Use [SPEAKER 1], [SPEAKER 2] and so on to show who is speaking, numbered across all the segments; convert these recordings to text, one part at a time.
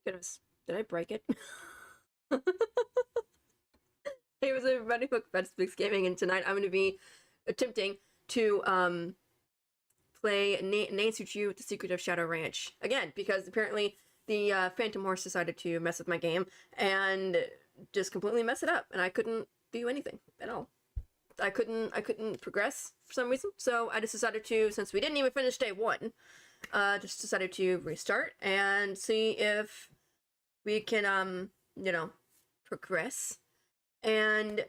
[SPEAKER 1] goodness. Did I break it? Hey, what's up, everybody? Welcome back to Spiggs Gaming, and tonight I'm going to be attempting to play Nancy Drew with the Secret of Shadow Ranch. Again, because apparently the Phantom Horse decided to mess with my game and just completely mess it up, and I couldn't do anything at all. I couldn't progress for some reason, so I just decided to, since we didn't even finish day one, just decided to restart and see if we can, you know, progress. And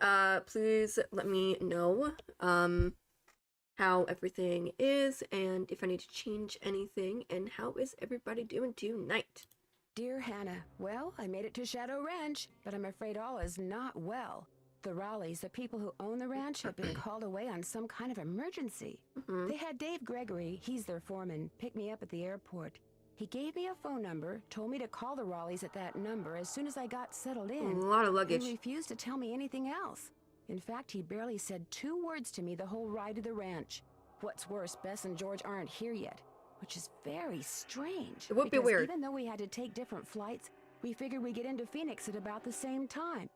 [SPEAKER 1] please let me know how everything is and if I need to change anything, and how is everybody doing tonight?
[SPEAKER 2] Dear Hannah, well, I made it to Shadow Ranch, but I'm afraid all is not well. The Raleighs, the people who own the ranch, have been called away on some kind of emergency. They had Dave Gregory, he's their foreman, pick me up at the airport. He gave me a phone number, told me to call the Raleighs at that number as soon as I got settled in.
[SPEAKER 1] A lot of luggage.
[SPEAKER 2] He refused to tell me anything else. In fact, he barely said 2 words to me the whole ride to the ranch. What's worse, Bess and George aren't here yet, which is very strange.
[SPEAKER 1] It would be weird.
[SPEAKER 2] Even though we had to take different flights, we figured we'd get into Phoenix at about the same time.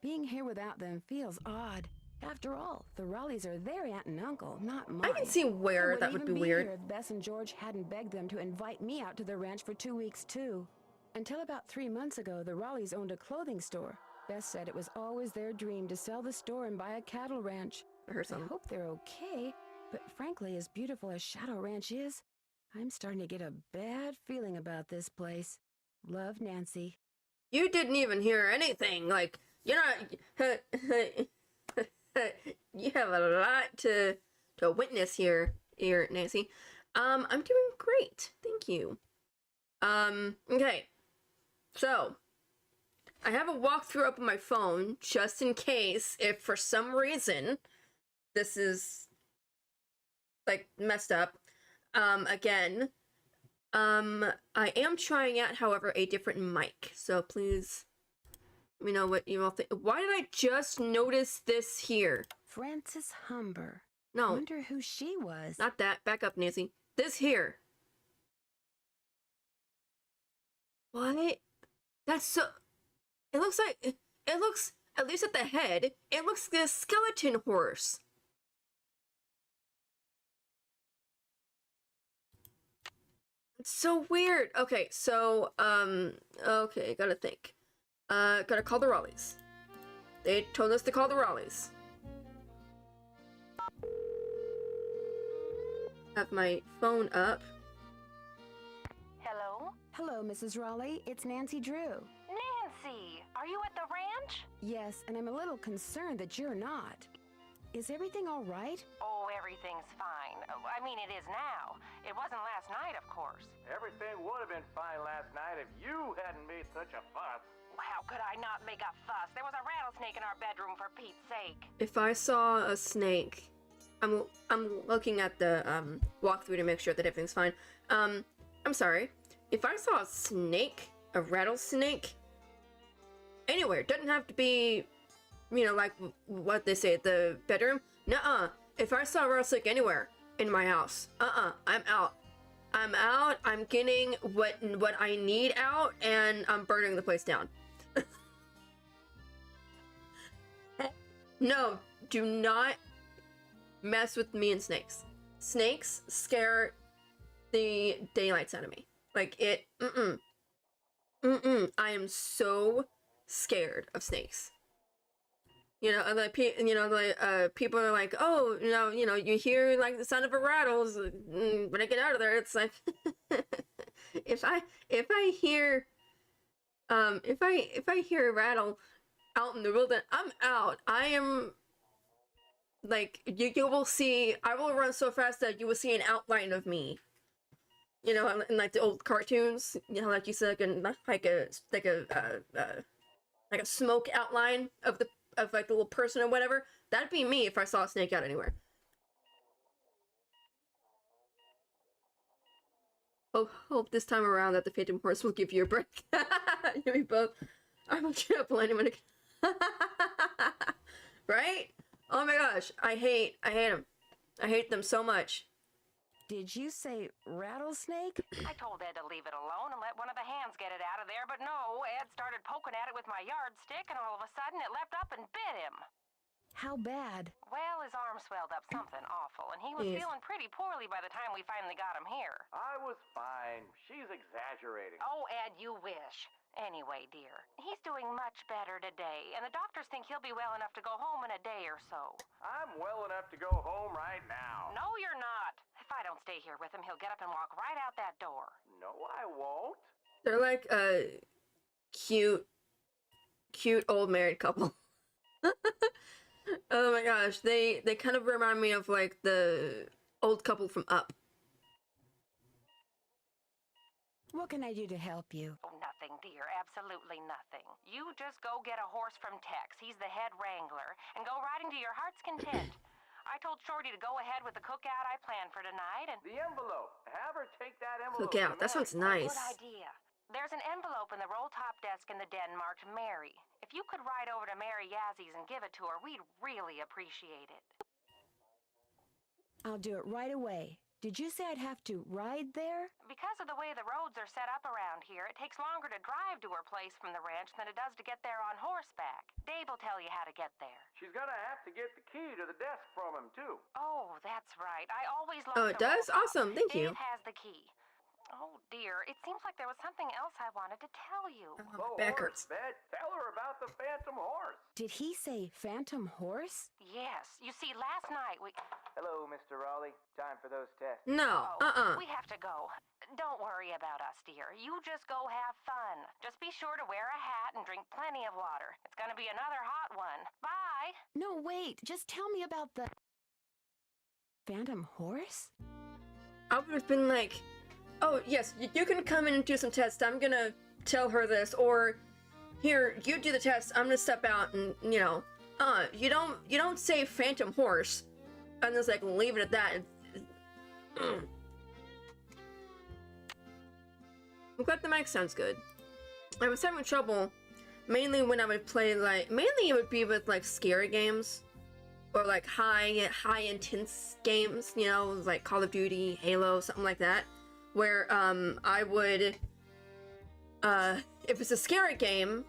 [SPEAKER 2] Being here without them feels odd. After all, the Raleighs are their aunt and uncle, not mine.
[SPEAKER 1] I can see where that would be weird.
[SPEAKER 2] Here if Bess and George hadn't begged them to invite me out to the ranch for 2 weeks too. Until about 3 months ago, the Raleighs owned a clothing store. Bess said it was always their dream to sell the store and buy a cattle ranch.
[SPEAKER 1] I heard something.
[SPEAKER 2] I hope they're okay, but frankly, as beautiful as Shadow Ranch is, I'm starting to get a bad feeling about this place. Love, Nancy.
[SPEAKER 1] You didn't even hear anything. Like, you're not. You have a lot to witness here, Nancy. I'm doing great, thank you. Okay. So, I have a walkthrough up on my phone just in case if for some reason this is like messed up. Again. I am trying out, however, a different mic, so please let me know what you all think. Why did I just notice this here?
[SPEAKER 2] Frances Humber.
[SPEAKER 1] No.
[SPEAKER 2] Wonder who she was.
[SPEAKER 1] Not that. Back up, Nancy. This here. What? That's so... It looks like... It looks, at least at the head, it looks like a skeleton horse. It's so weird. Okay, so, okay, gotta think. Gotta call the Raleighs. They told us to call the Raleighs. Have my phone up.
[SPEAKER 3] Hello?
[SPEAKER 2] Hello, Mrs. Raleigh. It's Nancy Drew.
[SPEAKER 3] Nancy, are you at the ranch?
[SPEAKER 2] Yes, and I'm a little concerned that you're not. Is everything all right?
[SPEAKER 3] Oh, everything's fine. I mean, it is now. It wasn't last night, of course.
[SPEAKER 4] Everything would have been fine last night if you hadn't made such a fuss.
[SPEAKER 3] How could I not make a fuss? There was a rattlesnake in our bedroom, for Pete's sake.
[SPEAKER 1] If I saw a snake, I'm looking at the walkthrough to make sure that everything's fine. I'm sorry. If I saw a snake, a rattlesnake, anywhere, it doesn't have to be, you know, like what they say, the bedroom. Nuh-uh. If I saw a rattlesnake anywhere in my house, I'm out. I'm out. I'm getting what I need out, and I'm burning the place down. No, do not mess with me and snakes. Snakes scare the daylights out of me. Like it. I am so scared of snakes. You know, like people are like, oh, you know, you hear like the sound of a rattle. When I get out of there, it's like, if I hear a rattle out in the wilderness, I'm out. I am like, you will see. I will run so fast that you will see an outline of me. You know, in like the old cartoons, you know, like you said, like a smoke outline of like the little person or whatever. That'd be me if I saw a snake out anywhere. Oh, hope this time around that the Phantom Horse will give you a break. You both. I will get up anyone again. Right? Oh my gosh, I hate them. I hate them so much.
[SPEAKER 2] Did you say rattlesnake?
[SPEAKER 3] I told Ed to leave it alone and let one of the hands hands get it out of there, but no, Ed started poking at it with my yardstick, and all of a sudden it leapt up and bit him.
[SPEAKER 2] How bad?
[SPEAKER 3] Well, his arm swelled up something awful, and he was
[SPEAKER 1] Jeez.
[SPEAKER 3] feeling pretty poorly by the time we finally got him here.
[SPEAKER 4] I was fine. She's exaggerating.
[SPEAKER 3] Oh, Ed, you wish. Anyway, dear, he's doing much better today, and the doctors think he'll be well enough to go home in a day or so.
[SPEAKER 4] I'm well enough to go home right now.
[SPEAKER 3] No, you're not. If I don't stay here with him, he'll get up and walk right out that door.
[SPEAKER 4] No, I won't.
[SPEAKER 1] They're like a cute old married couple. Oh my gosh, they kind of remind me of like the old couple from Up.
[SPEAKER 2] What can I do to help you?
[SPEAKER 3] Oh, nothing, dear. Absolutely nothing. You just go get a horse from Tex. He's the head wrangler. And go riding to your heart's content. I told Shorty to go ahead with the cookout I planned for tonight, and...
[SPEAKER 4] The envelope. Have her take that envelope.
[SPEAKER 1] Cookout.
[SPEAKER 4] to
[SPEAKER 1] That
[SPEAKER 4] Mary.
[SPEAKER 1] sounds nice.
[SPEAKER 3] Good idea. There's an envelope in the roll-top desk in the den marked Mary. If you could ride over to Mary Yazzie and give it to her, we'd really appreciate it.
[SPEAKER 2] I'll do it right away. Did you say I'd have to ride there?
[SPEAKER 3] Because of the way the roads are set up around here, it takes longer to drive to her place from the ranch than it does to get there on horseback. Dave will tell you how to get there.
[SPEAKER 4] She's gonna have to get the key to the desk from him, too.
[SPEAKER 3] Oh, that's right. I always love
[SPEAKER 1] Oh, it does? Awesome. Thank you.
[SPEAKER 3] Dave has the key. Oh, dear. It seems like there was something else I wanted to tell you.
[SPEAKER 1] Oh,
[SPEAKER 4] The
[SPEAKER 1] my back
[SPEAKER 4] horse,
[SPEAKER 1] hurts.
[SPEAKER 4] Bet. Tell her about the phantom horse.
[SPEAKER 2] Did he say phantom horse?
[SPEAKER 3] Yes. You see, last night we...
[SPEAKER 5] Hello, Mr. Raleigh. Time for those tests.
[SPEAKER 1] No.
[SPEAKER 3] Oh, we have to go. Don't worry about us, dear. You just go have fun. Just be sure to wear a hat and drink plenty of water. It's gonna be another hot one. Bye!
[SPEAKER 2] No, wait. Just tell me about the... phantom horse?
[SPEAKER 1] I would have been like, oh yes, you can come in and do some tests. I'm gonna tell her this, or here, you do the test. I'm gonna step out and you don't say phantom horse, and just like leave it at that. I'm glad the mic sounds good. I was having trouble, mainly when I would play mainly it would be with like scary games. Or like high intense games, like Call of Duty, Halo, something like that, where I would if it's a scary game,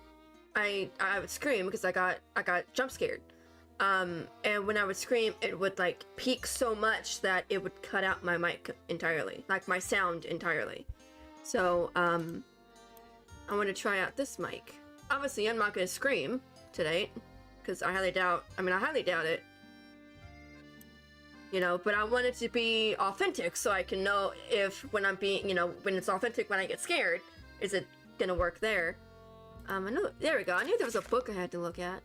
[SPEAKER 1] I would scream because I got jump scared. And when I would scream, it would like peak so much that it would cut out my mic entirely, like my sound entirely. So I want to try out this mic. Obviously, I'm not gonna scream today because I highly doubt it. But I want it to be authentic so I can know if when I'm being, when it's authentic when I get scared, is it gonna work there? I know, there we go. I knew there was a book I had to look at.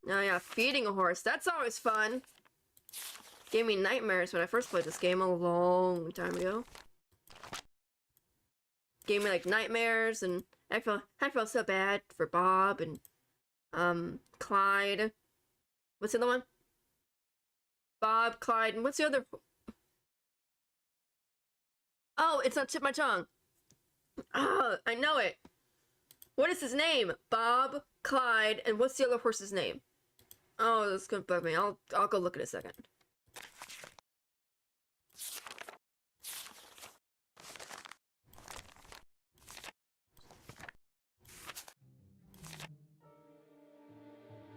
[SPEAKER 1] Oh yeah, feeding a horse. That's always fun. Gave me nightmares when I first played this game a long time ago. Gave me like nightmares, and I felt so bad for Bob and Clyde. What's the other one? Bob, Clyde, and what's the other? Oh, it's on tip of my tongue. Oh, I know it. What is his name? Bob, Clyde, and what's the other horse's name? Oh, that's gonna bug me. I'll go look in a second.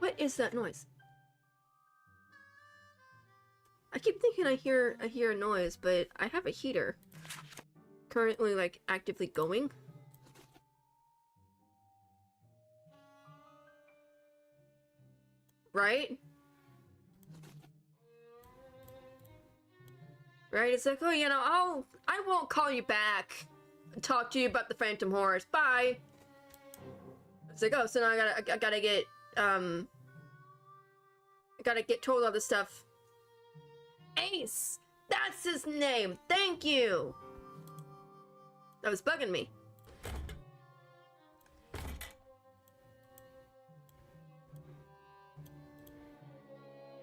[SPEAKER 1] What is that noise? I keep thinking I hear a noise, but I have a heater currently like actively going. Right? Right? It's like, oh, I won't call you back and talk to you about the Phantom Horse. Bye. It's like, oh, so now I gotta get told all this stuff. Ace! That's his name! Thank you! That was bugging me.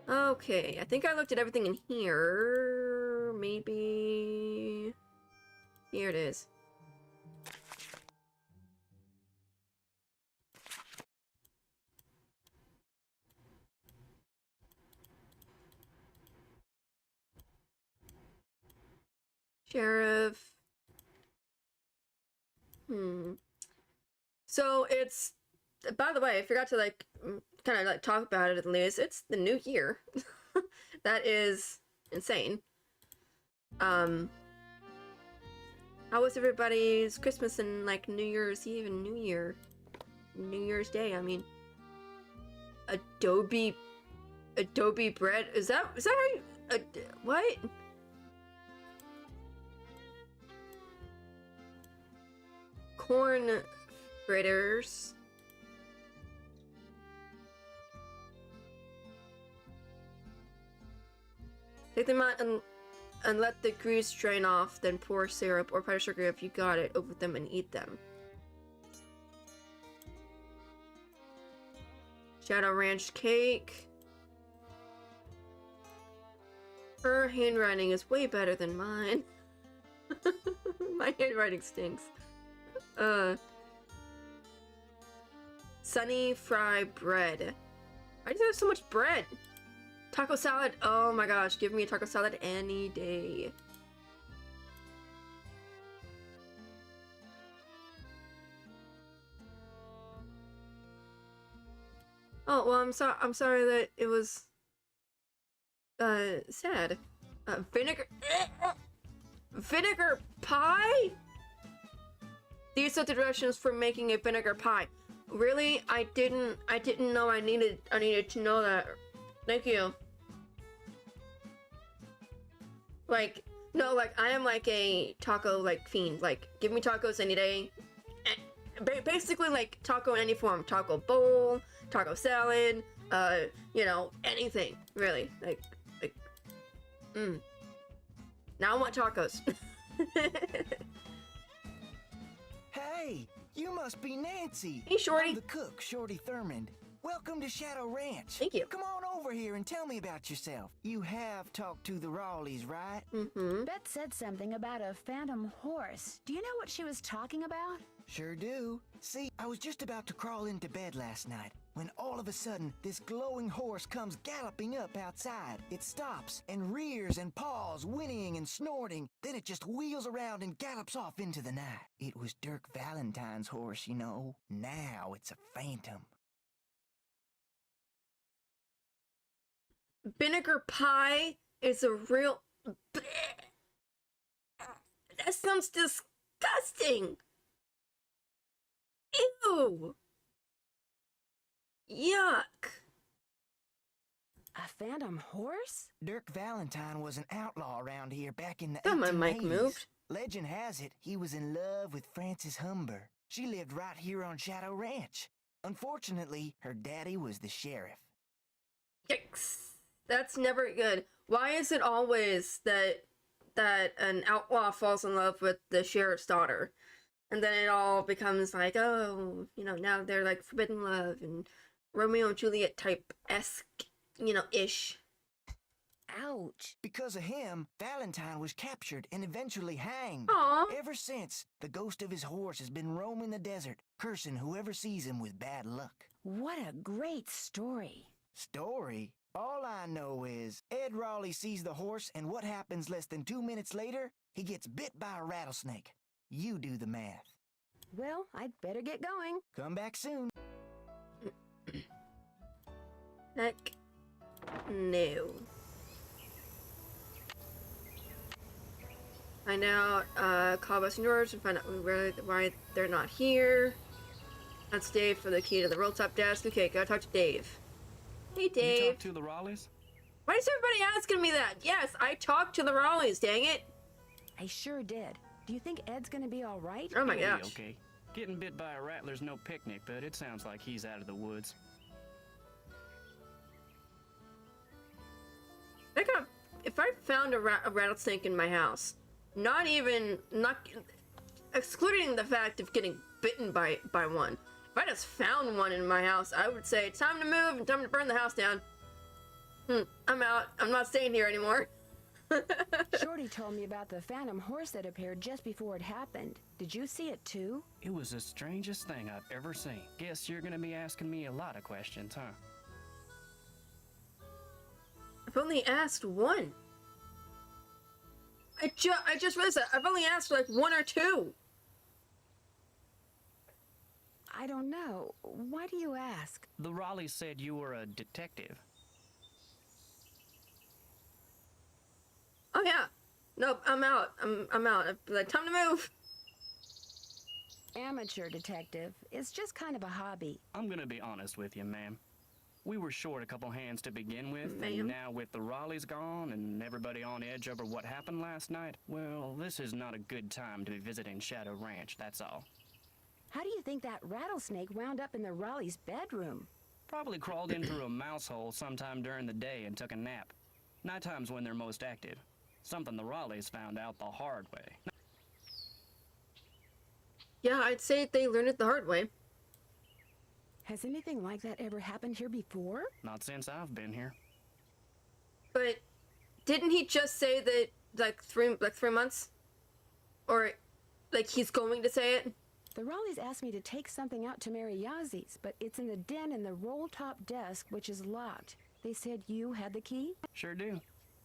[SPEAKER 1] Okay, I think I looked at everything in here. Maybe... Here it is. Sheriff. So it's, by the way, I forgot to like kind of like talk about it at least. It's the new year. That is insane. How was everybody's Christmas and like New Year's Eve and New Year's Day? I mean, Adobe bread. Is that how you, what? Corn fritters. Take them out and let the grease drain off, then pour syrup or powdered sugar if you got it over them and eat them. Shadow Ranch cake. Her handwriting is way better than mine. My handwriting stinks. Sunny fry bread. Why do you have so much bread? Taco salad. Oh my gosh, give me a taco salad any day. Oh well, I'm sorry that it was sad. Vinegar pie? These are the directions for making a vinegar pie. Really? I didn't know I needed to know that. Thank you. Like, no, like I am like a taco like fiend. Like, give me tacos any day. Basically like taco in any form. Taco bowl, taco salad, you know, anything. Really. Like Now I want tacos.
[SPEAKER 6] Hey, you must be Nancy.
[SPEAKER 1] Hey, Shorty.
[SPEAKER 6] I'm the cook, Shorty Thurmond. Welcome to Shadow Ranch.
[SPEAKER 1] Thank you.
[SPEAKER 6] Come on over here and tell me about yourself. You have talked to the Rawleys, right?
[SPEAKER 1] Mm-hmm.
[SPEAKER 2] Bet said something about a phantom horse. Do you know what she was talking about?
[SPEAKER 6] Sure do. See, I was just about to crawl into bed last night when all of a sudden this glowing horse comes galloping up outside. It stops and rears and paws, whinnying and snorting. Then it just wheels around and gallops off into the night. It was Dirk Valentine's horse, you know. Now it's a phantom.
[SPEAKER 1] Vinegar pie is a real... That sounds disgusting! Ew! Yuck!
[SPEAKER 2] A phantom horse?
[SPEAKER 6] Dirk Valentine was an outlaw around here back in the
[SPEAKER 1] Thought my
[SPEAKER 6] 1880s.
[SPEAKER 1] mic moved.
[SPEAKER 6] Legend has it he was in love with Frances Humber. She lived right here on Shadow Ranch. Unfortunately, her daddy was the sheriff.
[SPEAKER 1] Yikes. That's never good. Why is it always that an outlaw falls in love with the sheriff's daughter? And then it all becomes like, oh, you know, now they're like forbidden love and Romeo and Juliet type-esque, you know, ish.
[SPEAKER 2] Ouch.
[SPEAKER 6] Because of him, Valentine was captured and eventually hanged.
[SPEAKER 1] Aw.
[SPEAKER 6] Ever since, the ghost of his horse has been roaming the desert, cursing whoever sees him with bad luck.
[SPEAKER 2] What a great story.
[SPEAKER 6] Story? All I know is Ed Raleigh sees the horse, and what happens less than 2 minutes later? He gets bit by a rattlesnake. You do the math.
[SPEAKER 2] Well, I'd better get going.
[SPEAKER 6] Come back soon.
[SPEAKER 1] Heck no. Find out, call Bus and George and find out why they're not here. That's Dave for the key to the roll top desk. Okay, gotta talk to Dave. Hey,
[SPEAKER 7] You
[SPEAKER 1] Dave.
[SPEAKER 7] talked to the Raleighs?
[SPEAKER 1] Why is everybody asking me that? Yes, I talked to the Raleighs, dang it.
[SPEAKER 2] I sure did. Do you think Ed's gonna be all right?
[SPEAKER 1] Oh my
[SPEAKER 7] He'll be
[SPEAKER 1] gosh.
[SPEAKER 7] okay. Getting bit by a rattler's no picnic, but it sounds like he's out of the woods.
[SPEAKER 1] If I found a rattlesnake in my house, not excluding the fact of getting bitten by one, if I just found one in my house, I would say, time to move and time to burn the house down. I'm out. I'm not staying here anymore.
[SPEAKER 2] Shorty told me about the phantom horse that appeared just before it happened. Did you see it too?
[SPEAKER 7] It was the strangest thing I've ever seen. Guess you're gonna be asking me a lot of questions, huh?
[SPEAKER 1] I've only asked one. I just realized that. I've only asked like one or two.
[SPEAKER 2] I don't know. Why do you ask?
[SPEAKER 7] The Raleighs said you were a detective.
[SPEAKER 1] Oh yeah. Nope, I'm out. I'm out. Like, time to move.
[SPEAKER 2] Amateur detective. It's just kind of a hobby.
[SPEAKER 7] I'm gonna be honest with you, ma'am. We were short a couple hands to begin with,
[SPEAKER 1] Ma'am?
[SPEAKER 7] and now with the Raleighs gone and everybody on edge over what happened last night, well, this is not a good time to be visiting Shadow Ranch, that's all.
[SPEAKER 2] How do you think that rattlesnake wound up in the Raleigh's bedroom?
[SPEAKER 7] Probably crawled in through a mouse hole sometime during the day and took a nap. Nighttime's when they're most active. Something the Raleighs found out the hard way.
[SPEAKER 1] Yeah, I'd say they learned it the hard way.
[SPEAKER 2] Has anything like that ever happened here before?
[SPEAKER 7] Not since I've been here.
[SPEAKER 1] But didn't he just say that like 3 months? Or like he's going to say it?
[SPEAKER 2] The Raleighs asked me to take something out to Mary Yazi's, but it's in the den in the roll-top desk, which is locked. They said you had the key?
[SPEAKER 7] Sure do.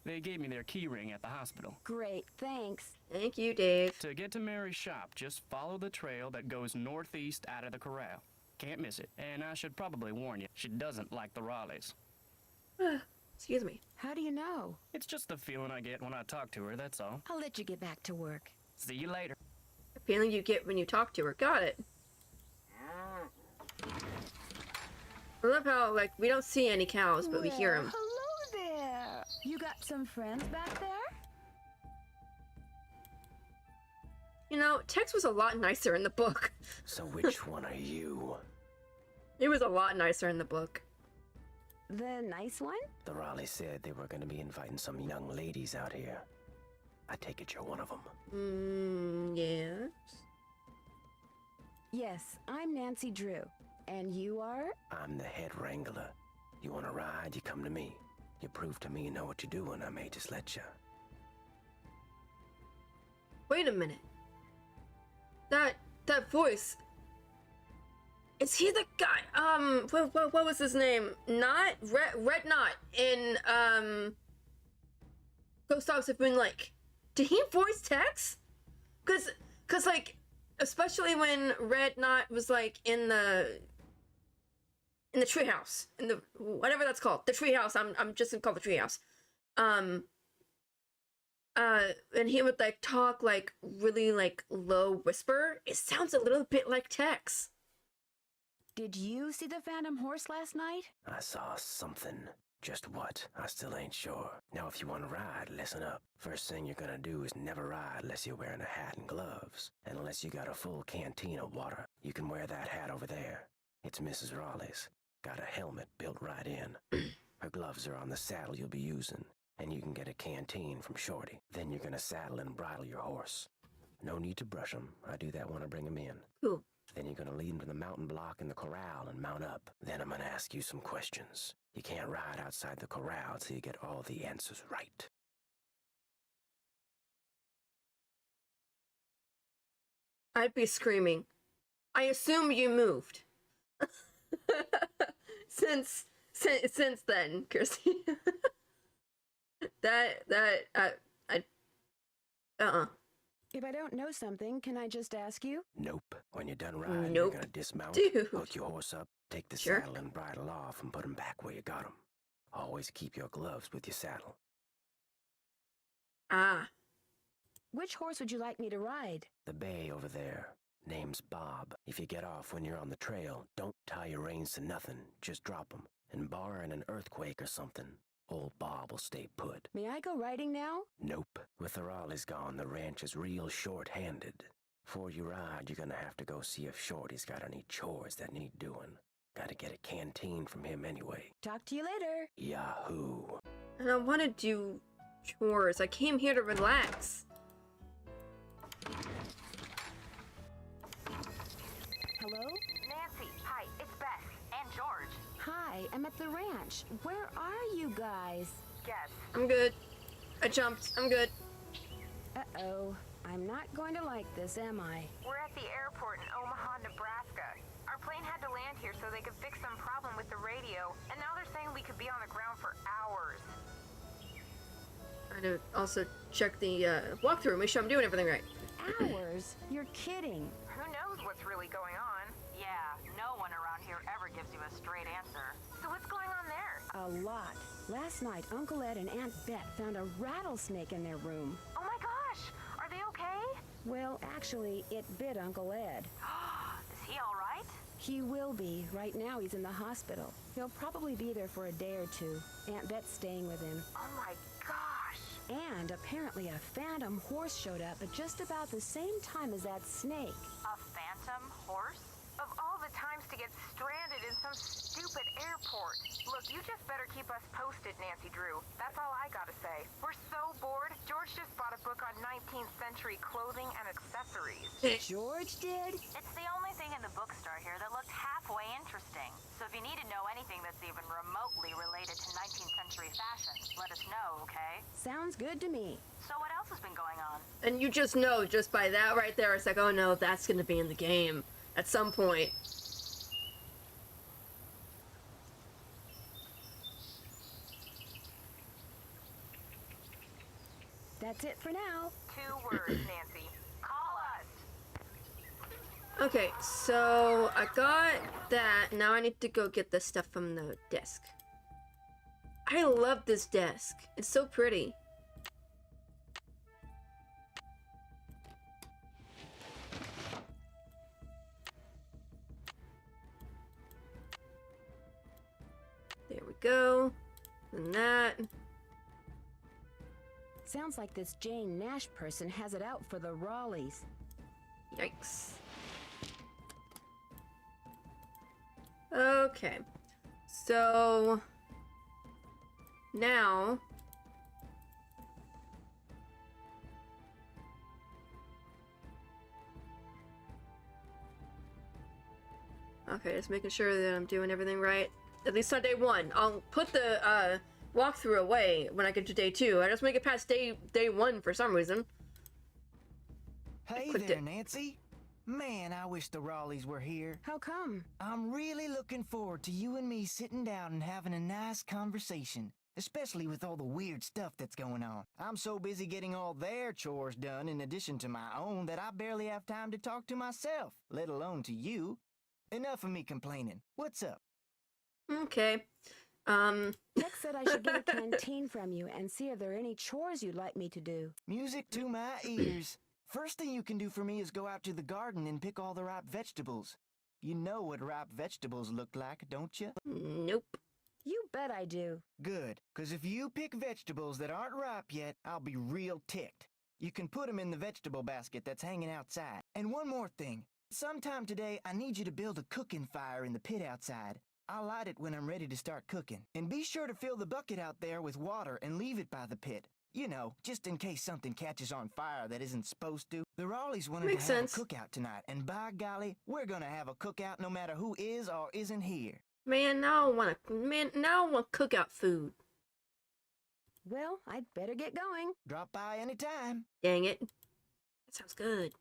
[SPEAKER 7] They gave me their key ring at the hospital.
[SPEAKER 2] Great, thanks.
[SPEAKER 1] Thank you, Dave.
[SPEAKER 7] To get to Mary's shop, just follow the trail that goes northeast out of the corral. Can't miss it. And I should probably warn you, she doesn't like the Raleighs.
[SPEAKER 1] Excuse me.
[SPEAKER 2] How do you know?
[SPEAKER 7] It's just the feeling I get when I talk to her, that's all.
[SPEAKER 2] I'll let you get back to work.
[SPEAKER 7] See you later.
[SPEAKER 1] The feeling you get when you talk to her. Got it. I love how, like, we don't see any cows, but we hear them.
[SPEAKER 2] Hello there. You got some friends back there?
[SPEAKER 1] You know, Tex was a lot nicer in the book.
[SPEAKER 8] So which one are you?
[SPEAKER 1] He was a lot nicer in the book.
[SPEAKER 2] The nice one?
[SPEAKER 8] The Raleighs said they were going to be inviting some young ladies out here. I take it you're one of them.
[SPEAKER 1] Yes.
[SPEAKER 2] Yes, I'm Nancy Drew. And you are?
[SPEAKER 8] I'm the head wrangler. You want to ride, you come to me. You prove to me you know what you're doing, I may just let you.
[SPEAKER 1] Wait a minute. That voice. Is he the guy? What was his name? Red Knot in Ghost Dogs of Moon Lake. Did he voice Tex? Cause like, especially when Red Knot was like in the treehouse, in the whatever that's called, the treehouse. I'm just gonna call it the treehouse. And he would like talk like really like low whisper. It sounds a little bit like Tex.
[SPEAKER 2] Did you see the Phantom Horse last night?
[SPEAKER 8] I saw something. Just what? I still ain't sure. Now if you want to ride, listen up. First thing you're gonna do is never ride unless you're wearing a hat and gloves. And unless you got a full canteen of water. You can wear that hat over there. It's Mrs. Raleigh's. Got a helmet built right in. Her gloves are on the saddle you'll be using. And you can get a canteen from Shorty. Then you're gonna saddle and bridle your horse. No need to brush him. I do that when I bring him in.
[SPEAKER 1] Cool.
[SPEAKER 8] Then you're gonna lead him to the mountain block in the corral and mount up. Then I'm gonna ask you some questions. You can't ride outside the corral till you get all the answers right.
[SPEAKER 1] I'd be screaming. I assume you moved. since then, Kirsty.
[SPEAKER 2] If I don't know something, can I just ask you?
[SPEAKER 8] Nope. When you're done riding,
[SPEAKER 1] Nope.
[SPEAKER 8] you're gonna dismount,
[SPEAKER 1] Dude.
[SPEAKER 8] hook your horse up, take the
[SPEAKER 1] Sure.
[SPEAKER 8] saddle and bridle off and put 'em back where you got 'em. Always keep your gloves with your saddle.
[SPEAKER 1] Ah.
[SPEAKER 2] Which horse would you like me to ride?
[SPEAKER 8] The bay over there. Name's Bob. If you get off when you're on the trail, don't tie your reins to nothing. Just drop 'em. And barring an earthquake or something, old Bob will stay put.
[SPEAKER 2] May I go riding now?
[SPEAKER 8] Nope. With the Raleighs gone, the ranch is real short-handed. Before you ride, you're gonna have to go see if Shorty's got any chores that need doing. Gotta get a canteen from him anyway.
[SPEAKER 2] Talk to you later.
[SPEAKER 8] Yahoo!
[SPEAKER 1] I don't want to do chores. I came here to relax.
[SPEAKER 2] Hello?
[SPEAKER 3] Nancy, hi, it's Beth and George.
[SPEAKER 2] Hi, I'm at the ranch. Where are you guys?
[SPEAKER 3] Yes.
[SPEAKER 1] I'm good. I jumped. I'm good.
[SPEAKER 2] Uh-oh. I'm not going to like this, am I?
[SPEAKER 3] We're at the airport in Omaha, Nebraska. Our plane had to land here so they could fix some problem with the radio, and now they're saying we could be on the ground for hours.
[SPEAKER 1] I had to also check the walkthrough, make sure I'm doing everything right.
[SPEAKER 2] Hours? You're kidding.
[SPEAKER 3] Who knows what's really going on? Yeah, no one around here ever gives you a straight answer. So what's going on there?
[SPEAKER 2] A lot. Last night, Uncle Ed and Aunt Bet found a rattlesnake in their room.
[SPEAKER 3] Oh my gosh! Are they okay?
[SPEAKER 2] Well, actually, it bit Uncle Ed.
[SPEAKER 3] Is he all right?
[SPEAKER 2] He will be. Right now, he's in the hospital. He'll probably be there for a day or two. Aunt Bet's staying with him.
[SPEAKER 3] Oh my gosh!
[SPEAKER 2] And apparently a phantom horse showed up at just about the same time as that snake.
[SPEAKER 3] A phantom horse? Of all the times to get stranded in some stupid airport. Look, you just better keep us posted, Nancy Drew. That's all I gotta say. We're so bored. George just bought a book on 19th century clothing and accessories.
[SPEAKER 2] George did?
[SPEAKER 3] It's the only thing in the bookstore here that looked halfway interesting. So if you need to know anything that's even remotely related to 19th century fashion, let us know, okay?
[SPEAKER 2] Sounds good to me.
[SPEAKER 3] So what else has been going on?
[SPEAKER 1] And you just know, just by that right there, it's like, oh no, that's gonna be in the game at some point.
[SPEAKER 2] That's it for now.
[SPEAKER 3] 2 words, Nancy. Call us.
[SPEAKER 1] Okay, so I got that. Now I need to go get the stuff from the desk. I love this desk. It's so pretty. There we go. And that.
[SPEAKER 2] Sounds like this Jane Nash person has it out for the Raleighs.
[SPEAKER 1] Yikes. Okay. So now okay, just making sure that I'm doing everything right. At least on day 1. I'll put the walkthrough away when I get to day 2. I just make it past day 1 for some reason.
[SPEAKER 6] Hey
[SPEAKER 1] clicked
[SPEAKER 6] there,
[SPEAKER 1] it.
[SPEAKER 6] Nancy. Man, I wish the Raleighs were here.
[SPEAKER 2] How come?
[SPEAKER 6] I'm really looking forward to you and me sitting down and having a nice conversation, especially with all the weird stuff that's going on. I'm so busy getting all their chores done in addition to my own that I barely have time to talk to myself, let alone to you. Enough of me complaining. What's up?
[SPEAKER 1] Okay.
[SPEAKER 2] Tex said I should get a canteen from you and see if there are any chores you'd like me to do.
[SPEAKER 6] Music to my ears. First thing you can do for me is go out to the garden and pick all the ripe vegetables. You know what ripe vegetables look like, don't you?
[SPEAKER 1] Nope.
[SPEAKER 2] You bet I do.
[SPEAKER 6] Good, 'cause if you pick vegetables that aren't ripe yet, I'll be real ticked. You can put them in the vegetable basket that's hanging outside. And one more thing. Sometime today, I need you to build a cooking fire in the pit outside. I'll light it when I'm ready to start cooking. And be sure to fill the bucket out there with water and leave it by the pit. You know, just in case something catches on fire that isn't supposed to. The Raleighs wanted
[SPEAKER 1] Makes
[SPEAKER 6] to have
[SPEAKER 1] sense.
[SPEAKER 6] a cookout tonight, and by golly, we're gonna have a cookout no matter who is or isn't here.
[SPEAKER 1] Man, now I want cookout food.
[SPEAKER 2] Well, I'd better get going.
[SPEAKER 6] Drop by anytime.
[SPEAKER 1] Dang it. That sounds good.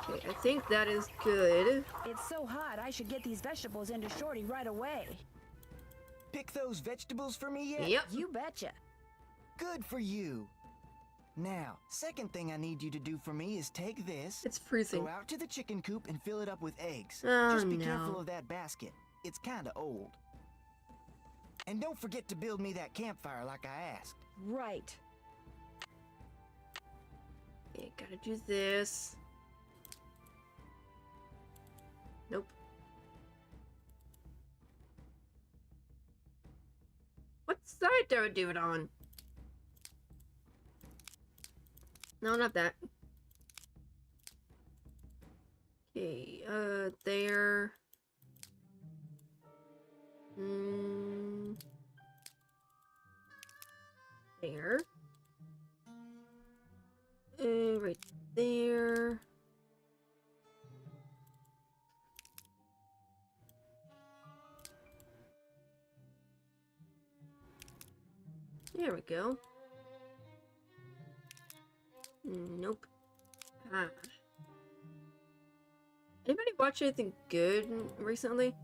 [SPEAKER 1] Okay, I think that is good.
[SPEAKER 2] It's so hot, I should get these vegetables into Shorty right away.
[SPEAKER 6] Pick those vegetables for me yet?
[SPEAKER 1] Yep.
[SPEAKER 2] You betcha.
[SPEAKER 6] Good for you. Now, second thing I need you to do for me is take this,
[SPEAKER 1] It's freezing.
[SPEAKER 6] go out to the chicken coop and fill it up with eggs.
[SPEAKER 1] Oh,
[SPEAKER 6] Just be
[SPEAKER 1] no.
[SPEAKER 6] careful of that basket. It's kinda old. And don't forget to build me that campfire like I asked.
[SPEAKER 2] Right.
[SPEAKER 1] Okay, gotta do this. Nope. What side do I do it on? No, not that. Okay, there. There. Right there. There we go. Nope. Ah. Anybody watch anything good recently?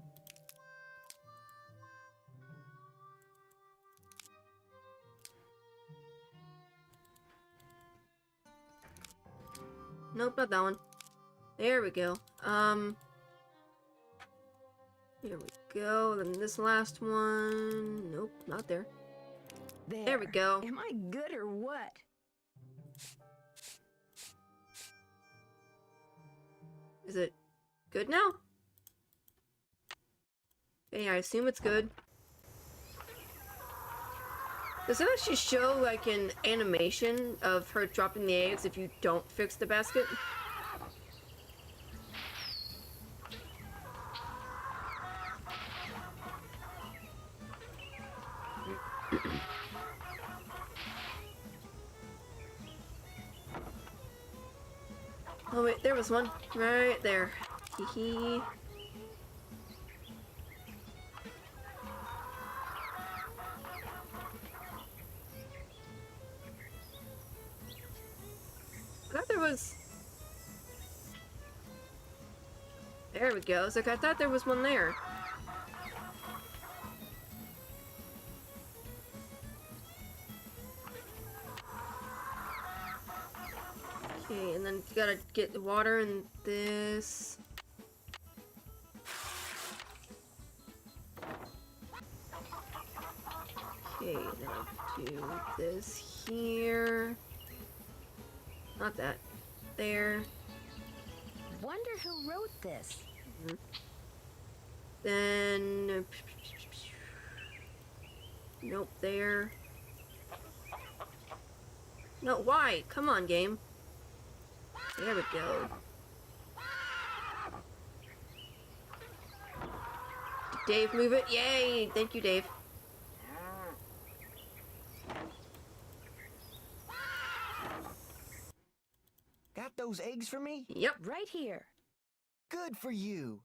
[SPEAKER 1] Nope, not that one. There we go. Here we go. Then this last one. Nope, not there. There we go.
[SPEAKER 2] Am I good or what?
[SPEAKER 1] Is it good now? Okay, I assume it's good. Does it actually show like an animation of her dropping the eggs if you don't fix the basket? Oh wait, there was one. Right there. Hee. I thought there was... There we go. It's like I thought there was one there. Okay, and then you gotta get the water in this. Okay, now do this here. Not that. There.
[SPEAKER 2] Wonder who wrote this.
[SPEAKER 1] Then... Nope, there. No, why? Come on, game. There we go. Did Dave move it? Yay! Thank you, Dave.
[SPEAKER 6] Got those eggs for me?
[SPEAKER 1] Yep.
[SPEAKER 2] Right here.
[SPEAKER 6] Good for you.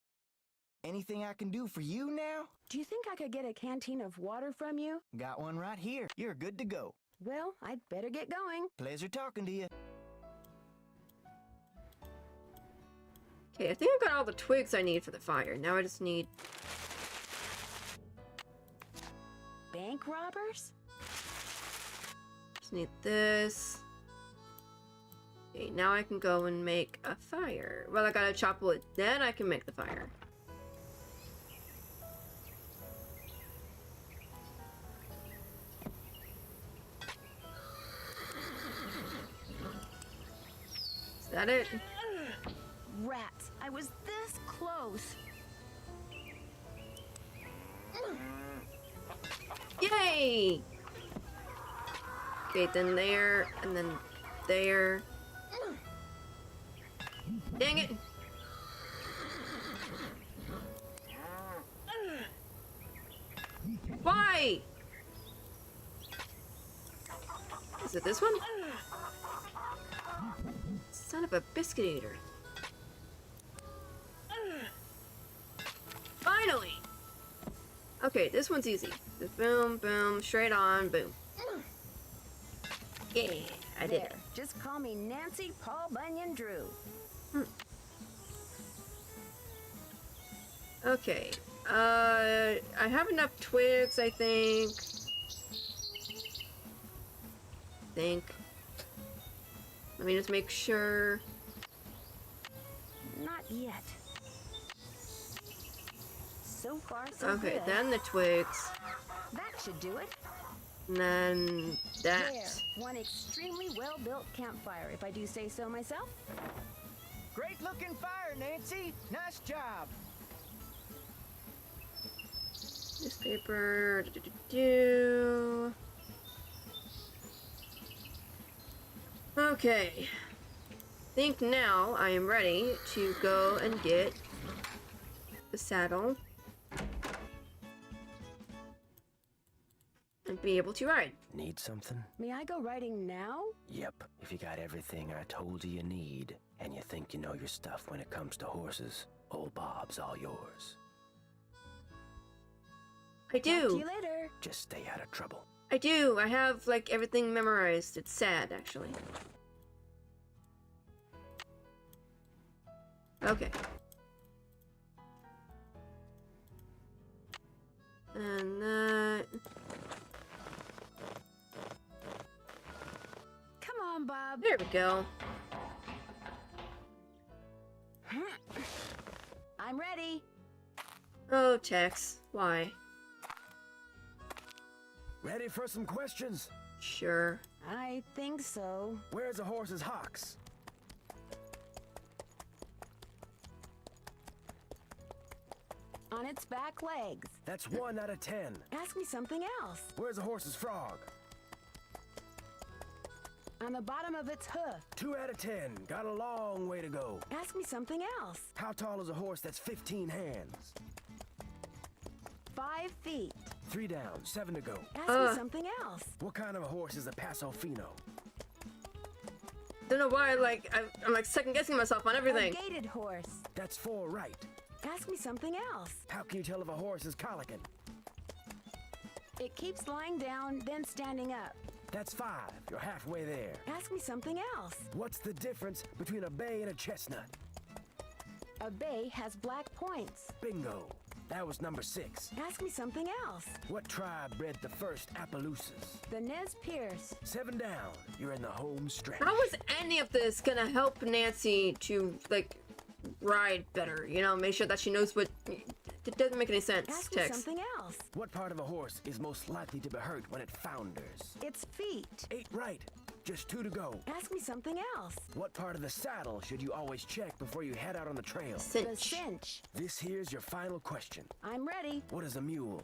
[SPEAKER 6] Anything I can do for you now?
[SPEAKER 2] Do you think I could get a canteen of water from you?
[SPEAKER 6] Got one right here. You're good to go.
[SPEAKER 2] Well, I'd better get going.
[SPEAKER 6] Pleasure talking to you.
[SPEAKER 1] Okay, I think I've got all the twigs I need for the fire. Now I just need...
[SPEAKER 2] Bank robbers?
[SPEAKER 1] Just need this. Okay, now I can go and make a fire. Well, I gotta chop wood. Then I can make the fire. Is that it?
[SPEAKER 2] Rats, I was this close.
[SPEAKER 1] Yay! Okay, then there, and then there. Dang it! Why? Is it this one? Son of a biscuit eater. Finally! Okay, this one's easy. Just boom, boom, straight on, boom. Yeah, I did it.
[SPEAKER 2] Just call me Nancy Paul Bunyan Drew.
[SPEAKER 1] Okay. I have enough twigs, I think. Let me just make sure.
[SPEAKER 2] Not yet. So far, so
[SPEAKER 1] Okay,
[SPEAKER 2] good.
[SPEAKER 1] then the twigs.
[SPEAKER 2] That should do it.
[SPEAKER 1] And then that.
[SPEAKER 2] There, one extremely well-built campfire, if I do say so myself.
[SPEAKER 6] Great looking fire, Nancy. Nice job.
[SPEAKER 1] Newspaper. Okay. Think now I am ready to go and get the saddle and be able to ride.
[SPEAKER 8] Need something?
[SPEAKER 2] May I go riding now?
[SPEAKER 8] Yep. If you got everything I told you need, and you think you know your stuff when it comes to horses, old Bob's all yours.
[SPEAKER 1] I
[SPEAKER 2] Talk to
[SPEAKER 1] do.
[SPEAKER 2] you later.
[SPEAKER 8] Just stay out of trouble.
[SPEAKER 1] I do. I have, like, everything memorized. It's sad, actually. Okay. And that...
[SPEAKER 2] Come on, Bob.
[SPEAKER 1] There we go.
[SPEAKER 2] I'm ready.
[SPEAKER 1] Oh, Tex. Why?
[SPEAKER 8] Ready for some questions?
[SPEAKER 1] Sure.
[SPEAKER 2] I think so.
[SPEAKER 8] Where's a horse's hocks?
[SPEAKER 2] On its back legs.
[SPEAKER 8] That's 1 out of 10.
[SPEAKER 2] Ask me something else.
[SPEAKER 8] Where's a horse's frog?
[SPEAKER 2] On the bottom of its hoof.
[SPEAKER 8] 2 out of 10. Got a long way to go.
[SPEAKER 2] Ask me something else.
[SPEAKER 8] How tall is a horse that's 15 hands?
[SPEAKER 2] 5 feet.
[SPEAKER 8] 3 down, 7 to go.
[SPEAKER 2] Ask me something else.
[SPEAKER 8] What kind of a horse is a Paso Fino?
[SPEAKER 1] Don't know why, like, I'm like second guessing myself on everything.
[SPEAKER 2] A gaited horse.
[SPEAKER 8] That's 4 right.
[SPEAKER 2] Ask me something else.
[SPEAKER 8] How can you tell if a horse is colicking?
[SPEAKER 2] It keeps lying down, then standing up.
[SPEAKER 8] That's 5. You're halfway there.
[SPEAKER 2] Ask me something else.
[SPEAKER 8] What's the difference between a bay and a chestnut?
[SPEAKER 2] A bay has black points.
[SPEAKER 8] Bingo. That was number 6.
[SPEAKER 2] Ask me something else.
[SPEAKER 8] What tribe bred the first Appaloosas?
[SPEAKER 2] The Nez Pierce.
[SPEAKER 8] 7 down. You're in the home stretch.
[SPEAKER 1] How is any of this gonna help Nancy to, like, ride better? You know, make sure that she knows what... It doesn't make any sense,
[SPEAKER 2] Ask me
[SPEAKER 1] Tex.
[SPEAKER 2] something else.
[SPEAKER 8] What part of a horse is most likely to be hurt when it founders?
[SPEAKER 2] Its feet.
[SPEAKER 8] 8 right. Just 2 to go.
[SPEAKER 2] Ask me something else.
[SPEAKER 8] What part of the saddle should you always check before you head out on the trail?
[SPEAKER 2] The
[SPEAKER 1] Cinch.
[SPEAKER 2] cinch.
[SPEAKER 8] This here's your final question.
[SPEAKER 2] I'm ready.
[SPEAKER 8] What is a mule?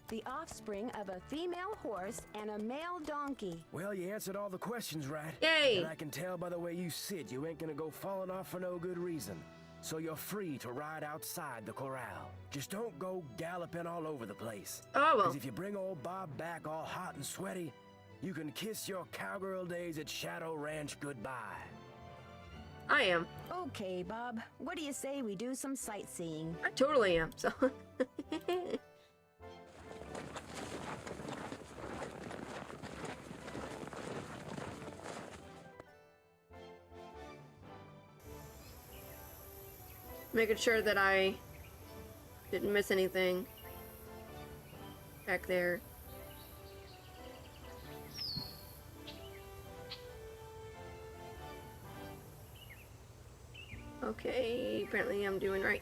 [SPEAKER 2] The offspring of a female horse and a male donkey.
[SPEAKER 8] Well, you answered all the questions right.
[SPEAKER 1] Yay!
[SPEAKER 8] And I can tell by the way you sit, you ain't gonna go falling off for no good reason. So you're free to ride outside the corral. Just don't go galloping all over the place.
[SPEAKER 1] Oh, well.
[SPEAKER 8] Because if you bring old Bob back all hot and sweaty, you can kiss your cowgirl days at Shadow Ranch goodbye.
[SPEAKER 1] I am.
[SPEAKER 2] Okay, Bob. What do you say we do some sightseeing?
[SPEAKER 1] I totally am, so... Making sure that I didn't miss anything back there. Okay, apparently I'm doing right.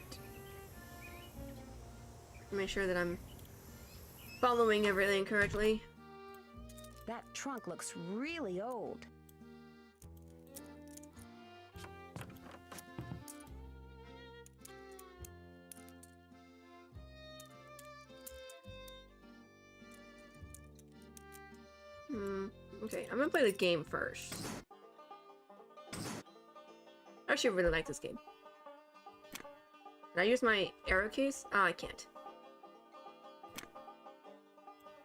[SPEAKER 1] Make sure that I'm following everything correctly.
[SPEAKER 2] That trunk looks really old.
[SPEAKER 1] Okay, I'm gonna play the game first. I actually really like this game. Can I use my arrow keys? Oh, I can't.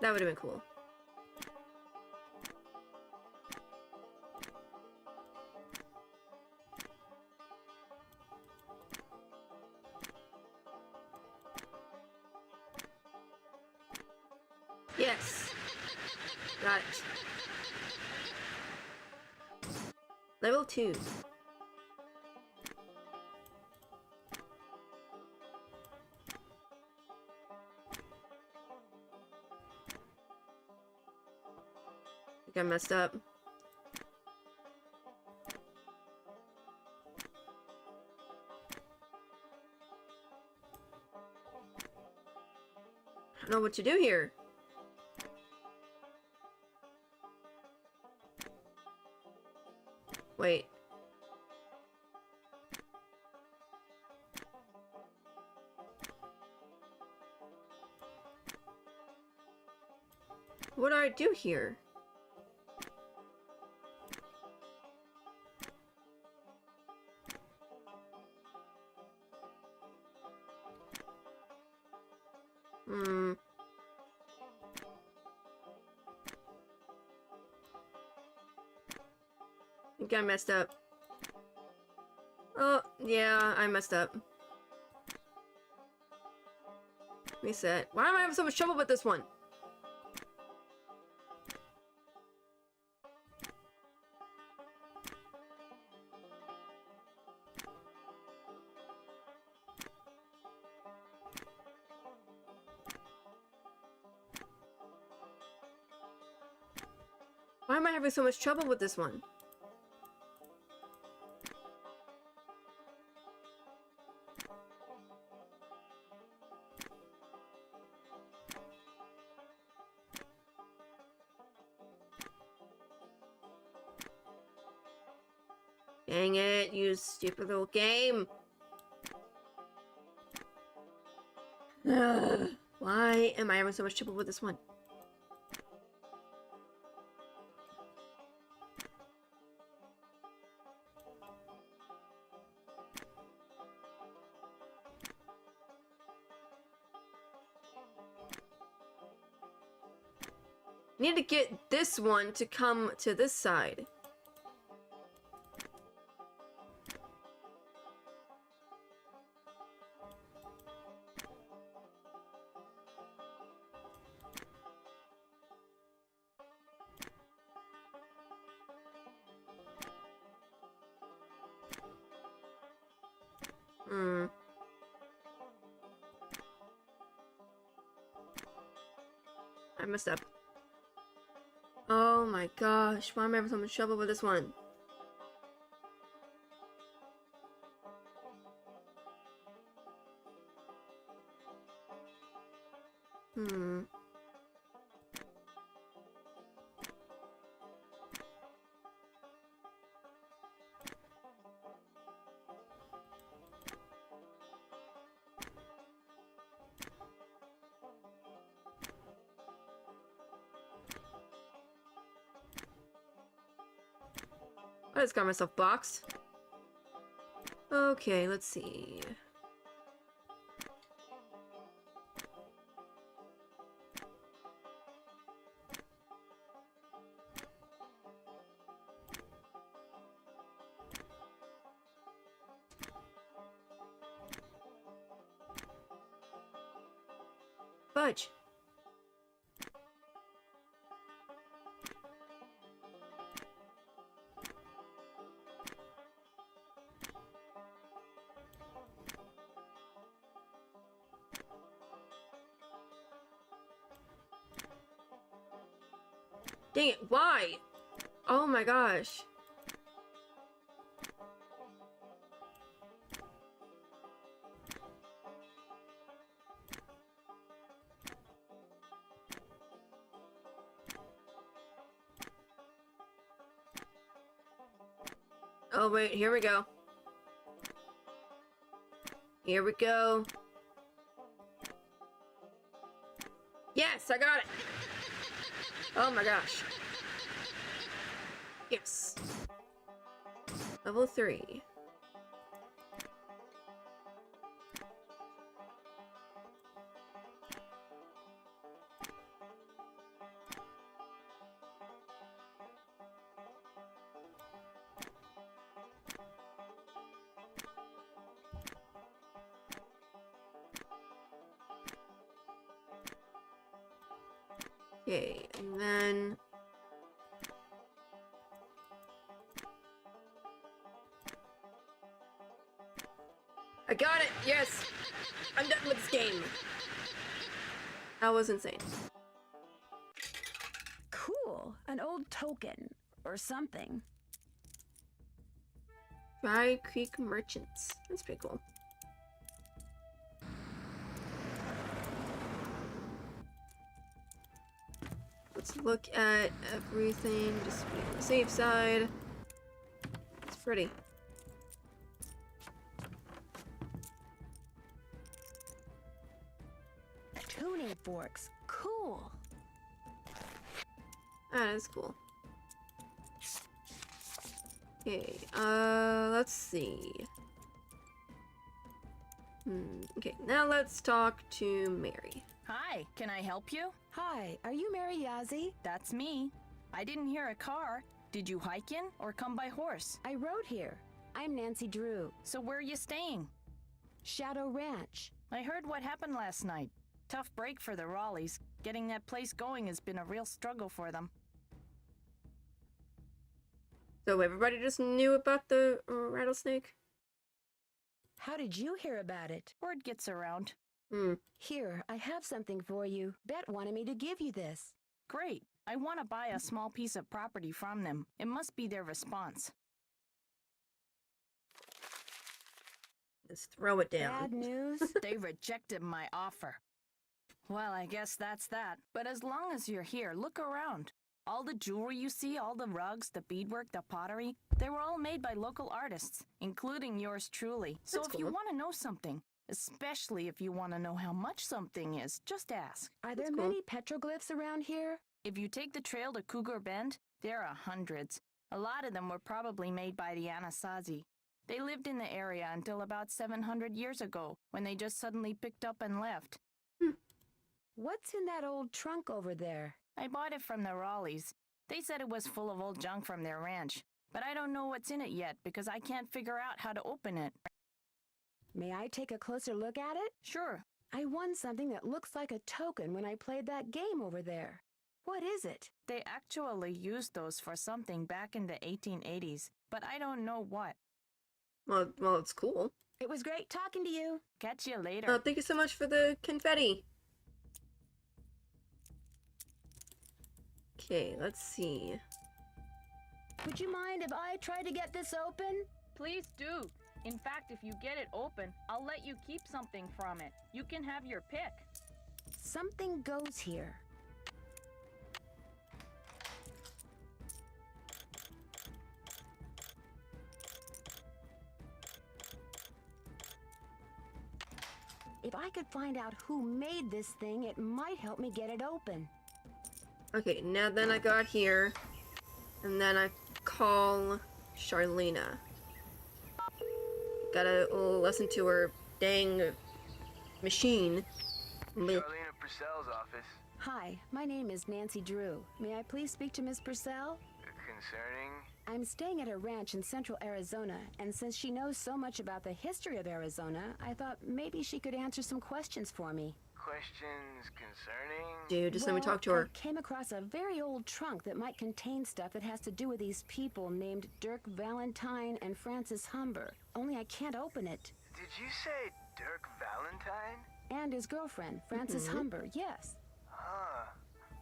[SPEAKER 1] That would have been cool. Yes. Got it. Level 2. I think I messed up. I don't know what to do here. Wait. What do I do here? I think I messed up. Oh, yeah, I messed up. Reset. Why am I having so much trouble with this one? Why am I having so much trouble with this one? Dang it, you stupid little game. Ugh. Why am I having so much trouble with this one? Need to get this one to come to this side. I messed up. Oh my gosh, why am I having so much trouble with this one? I just got myself boxed. Okay, let's see. Fudge. Dang it, why? Oh my gosh. Oh wait, here we go. Here we go. Yes, I got it! Oh my gosh. Yes. Level 3. Okay, and then I got it! Yes! I'm done with this game. That was insane.
[SPEAKER 2] Cool. An old token. Or something.
[SPEAKER 1] Dry Creek Merchants. That's pretty cool. Let's look at everything, just be on the safe side. It's pretty.
[SPEAKER 2] Tuning forks. Cool.
[SPEAKER 1] That is cool. Okay, let's see. Okay, now let's talk to Mary.
[SPEAKER 9] Hi, can I help you?
[SPEAKER 2] Hi, are you Mary Yazzie?
[SPEAKER 9] That's me. I didn't hear a car. Did you hike in or come by horse?
[SPEAKER 2] I rode here. I'm Nancy Drew.
[SPEAKER 9] So where are you staying?
[SPEAKER 2] Shadow Ranch.
[SPEAKER 9] I heard what happened last night. Tough break for the Raleighs. Getting that place going has been a real struggle for them.
[SPEAKER 1] So everybody just knew about the rattlesnake?
[SPEAKER 2] How did you hear about it?
[SPEAKER 9] Word gets around.
[SPEAKER 2] Here, I have something for you. Bet wanted me to give you this.
[SPEAKER 9] Great. I want to buy a small piece of property from them. It must be their response.
[SPEAKER 1] Just throw it down.
[SPEAKER 2] Bad news?
[SPEAKER 9] They rejected my offer. Well, I guess that's that. But as long as you're here, look around. All the jewelry you see, all the rugs, the beadwork, the pottery, they were all made by local artists, including yours truly. So
[SPEAKER 1] That's
[SPEAKER 9] if you
[SPEAKER 1] cool.
[SPEAKER 9] want to know something, especially if you want to know how much something is, just ask.
[SPEAKER 2] Are there
[SPEAKER 1] That's cool.
[SPEAKER 2] many petroglyphs around here?
[SPEAKER 9] If you take the trail to Cougar Bend, there are hundreds. A lot of them were probably made by the Anasazi. They lived in the area until about 700 years ago, when they just suddenly picked up and left.
[SPEAKER 2] What's in that old trunk over there?
[SPEAKER 9] I bought it from the Raleighs. They said it was full of old junk from their ranch, but I don't know what's in it yet because I can't figure out how to open it.
[SPEAKER 2] May I take a closer look at it?
[SPEAKER 9] Sure.
[SPEAKER 2] I won something that looks like a token when I played that game over there. What is it?
[SPEAKER 9] They actually used those for something back in the 1880s, but I don't know what.
[SPEAKER 1] Well, it's cool.
[SPEAKER 2] It was great talking to you.
[SPEAKER 9] Catch you later.
[SPEAKER 1] Thank you so much for the confetti. Okay, let's see.
[SPEAKER 2] Would you mind if I try to get this open?
[SPEAKER 9] Please do. In fact, if you get it open, I'll let you keep something from it. You can have your pick.
[SPEAKER 2] Something goes here. If I could find out who made this thing, it might help me get it open.
[SPEAKER 1] Okay, now then I got here, and then I call Charlena. Gotta listen to her dang machine.
[SPEAKER 5] Charlena Purcell's office.
[SPEAKER 2] Hi, my name is Nancy Drew. May I please speak to Miss Purcell?
[SPEAKER 5] Concerning?
[SPEAKER 2] I'm staying at a ranch in central Arizona, and since she knows so much about the history of Arizona, I thought maybe she could answer some questions for me.
[SPEAKER 5] Questions concerning?
[SPEAKER 1] Dude, just let me talk to her.
[SPEAKER 2] I came across a very old trunk that might contain stuff that has to do with these people named Dirk Valentine and Francis Humber. Only I can't open it.
[SPEAKER 5] Did you say Dirk Valentine?
[SPEAKER 2] And his girlfriend, Francis Humber, yes.
[SPEAKER 5] Huh.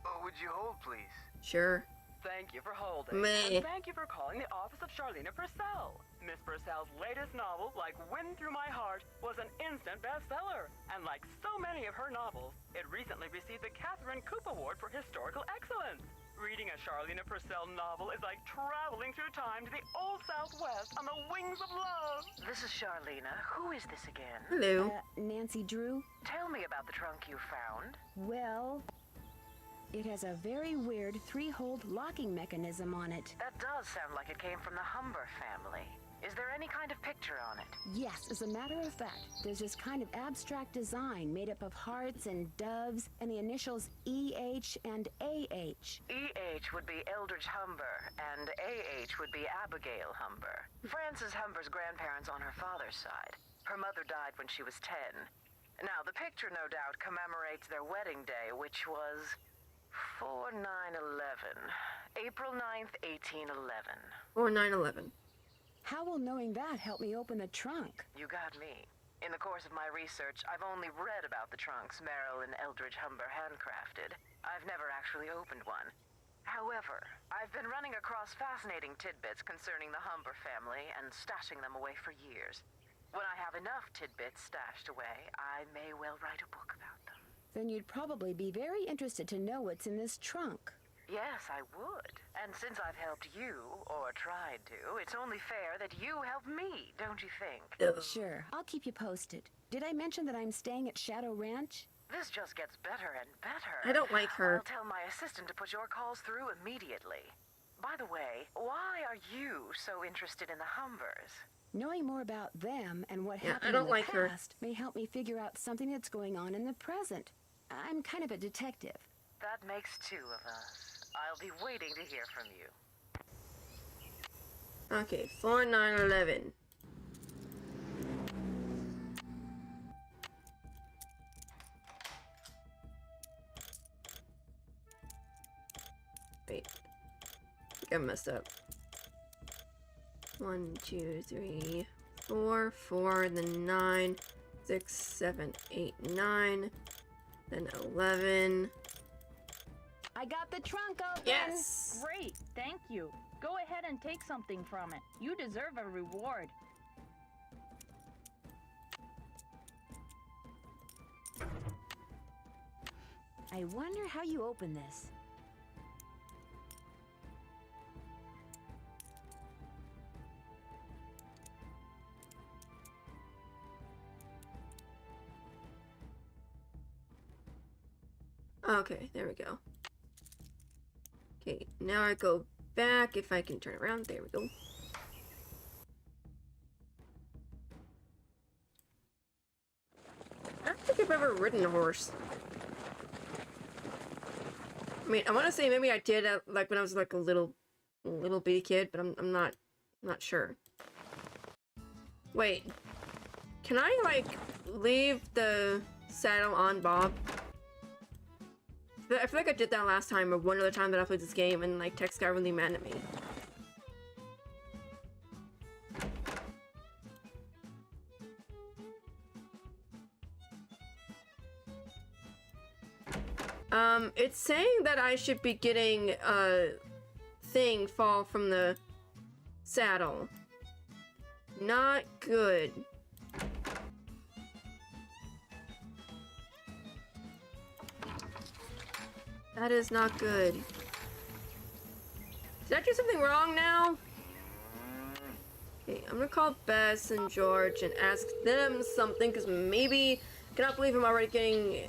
[SPEAKER 5] Oh, would you hold, please?
[SPEAKER 1] Sure.
[SPEAKER 10] Thank you for holding.
[SPEAKER 1] Meh.
[SPEAKER 10] And thank you for calling the office of Charlena Purcell. Miss Purcell's latest novel, Like Wind Through My Heart, was an instant bestseller. And like so many of her novels, it recently received the Catherine Coop Award for Historical Excellence. Reading a Charlena Purcell novel is like traveling through time to the old Southwest on the wings of love.
[SPEAKER 3] This is Charlena. Who is this again?
[SPEAKER 1] Hello.
[SPEAKER 2] Nancy Drew?
[SPEAKER 3] Tell me about the trunk you found.
[SPEAKER 2] Well, it has a very weird three-hole locking mechanism on it.
[SPEAKER 3] That does sound like it came from the Humber family. Is there any kind of picture on it?
[SPEAKER 2] Yes, as a matter of fact, there's this kind of abstract design made up of hearts and doves and the initials EH and AH.
[SPEAKER 3] EH would be Eldridge Humber, and AH would be Abigail Humber. Frances Humber's grandparents on her father's side. Her mother died when she was 10. Now, the picture no doubt commemorates their wedding day, which was 4/9/11. April 9th, 1811.
[SPEAKER 1] Or 9/11.
[SPEAKER 2] How will knowing that help me open the trunk?
[SPEAKER 3] You got me. In the course of my research, I've only read about the trunks Merrill and Eldridge Humber handcrafted. I've never actually opened one. However, I've been running across fascinating tidbits concerning the Humber family and stashing them away for years. When I have enough tidbits stashed away, I may well write a book about them.
[SPEAKER 2] Then you'd probably be very interested to know what's in this trunk.
[SPEAKER 3] Yes, I would. And since I've helped you, or tried to, it's only fair that you help me, don't you think?
[SPEAKER 2] Sure, I'll keep you posted. Did I mention that I'm staying at Shadow Ranch?
[SPEAKER 3] This just gets better and better.
[SPEAKER 1] I don't like her.
[SPEAKER 3] I'll tell my assistant to put your calls through immediately. By the way, why are you so interested in the Humbers?
[SPEAKER 2] Knowing more about them and what
[SPEAKER 1] Yeah, I
[SPEAKER 2] happened
[SPEAKER 1] don't
[SPEAKER 2] in the
[SPEAKER 1] like her.
[SPEAKER 2] past may help me figure out something that's going on in the present. I'm kind of a detective.
[SPEAKER 3] That makes two of us. I'll be waiting to hear from you.
[SPEAKER 1] Okay, 4/9/11. think I messed up. 1, 2, 3, 4, 4, then 9, 6, 7, 8, 9, then 11.
[SPEAKER 9] I got the trunk open.
[SPEAKER 1] Yes!
[SPEAKER 9] Great, thank you. Go ahead and take something from it. You deserve a reward.
[SPEAKER 2] I wonder how you open this.
[SPEAKER 1] Okay, there we go. Okay, now I go back if I can turn around. There we go. I don't think I've ever ridden a horse. I mean, I want to say maybe I did like when I was like a little bitty kid, but I'm not sure. Wait, can I like leave the saddle on Bob? I feel like I did that last time, or one other time that I played this game, and like Tex got really mad at me. It's saying that I should be getting a thing fall from the saddle. Not good. That is not good. Did I do something wrong now? Okay, I'm gonna call Bess and George and ask them something, because maybe... I cannot believe I'm already getting...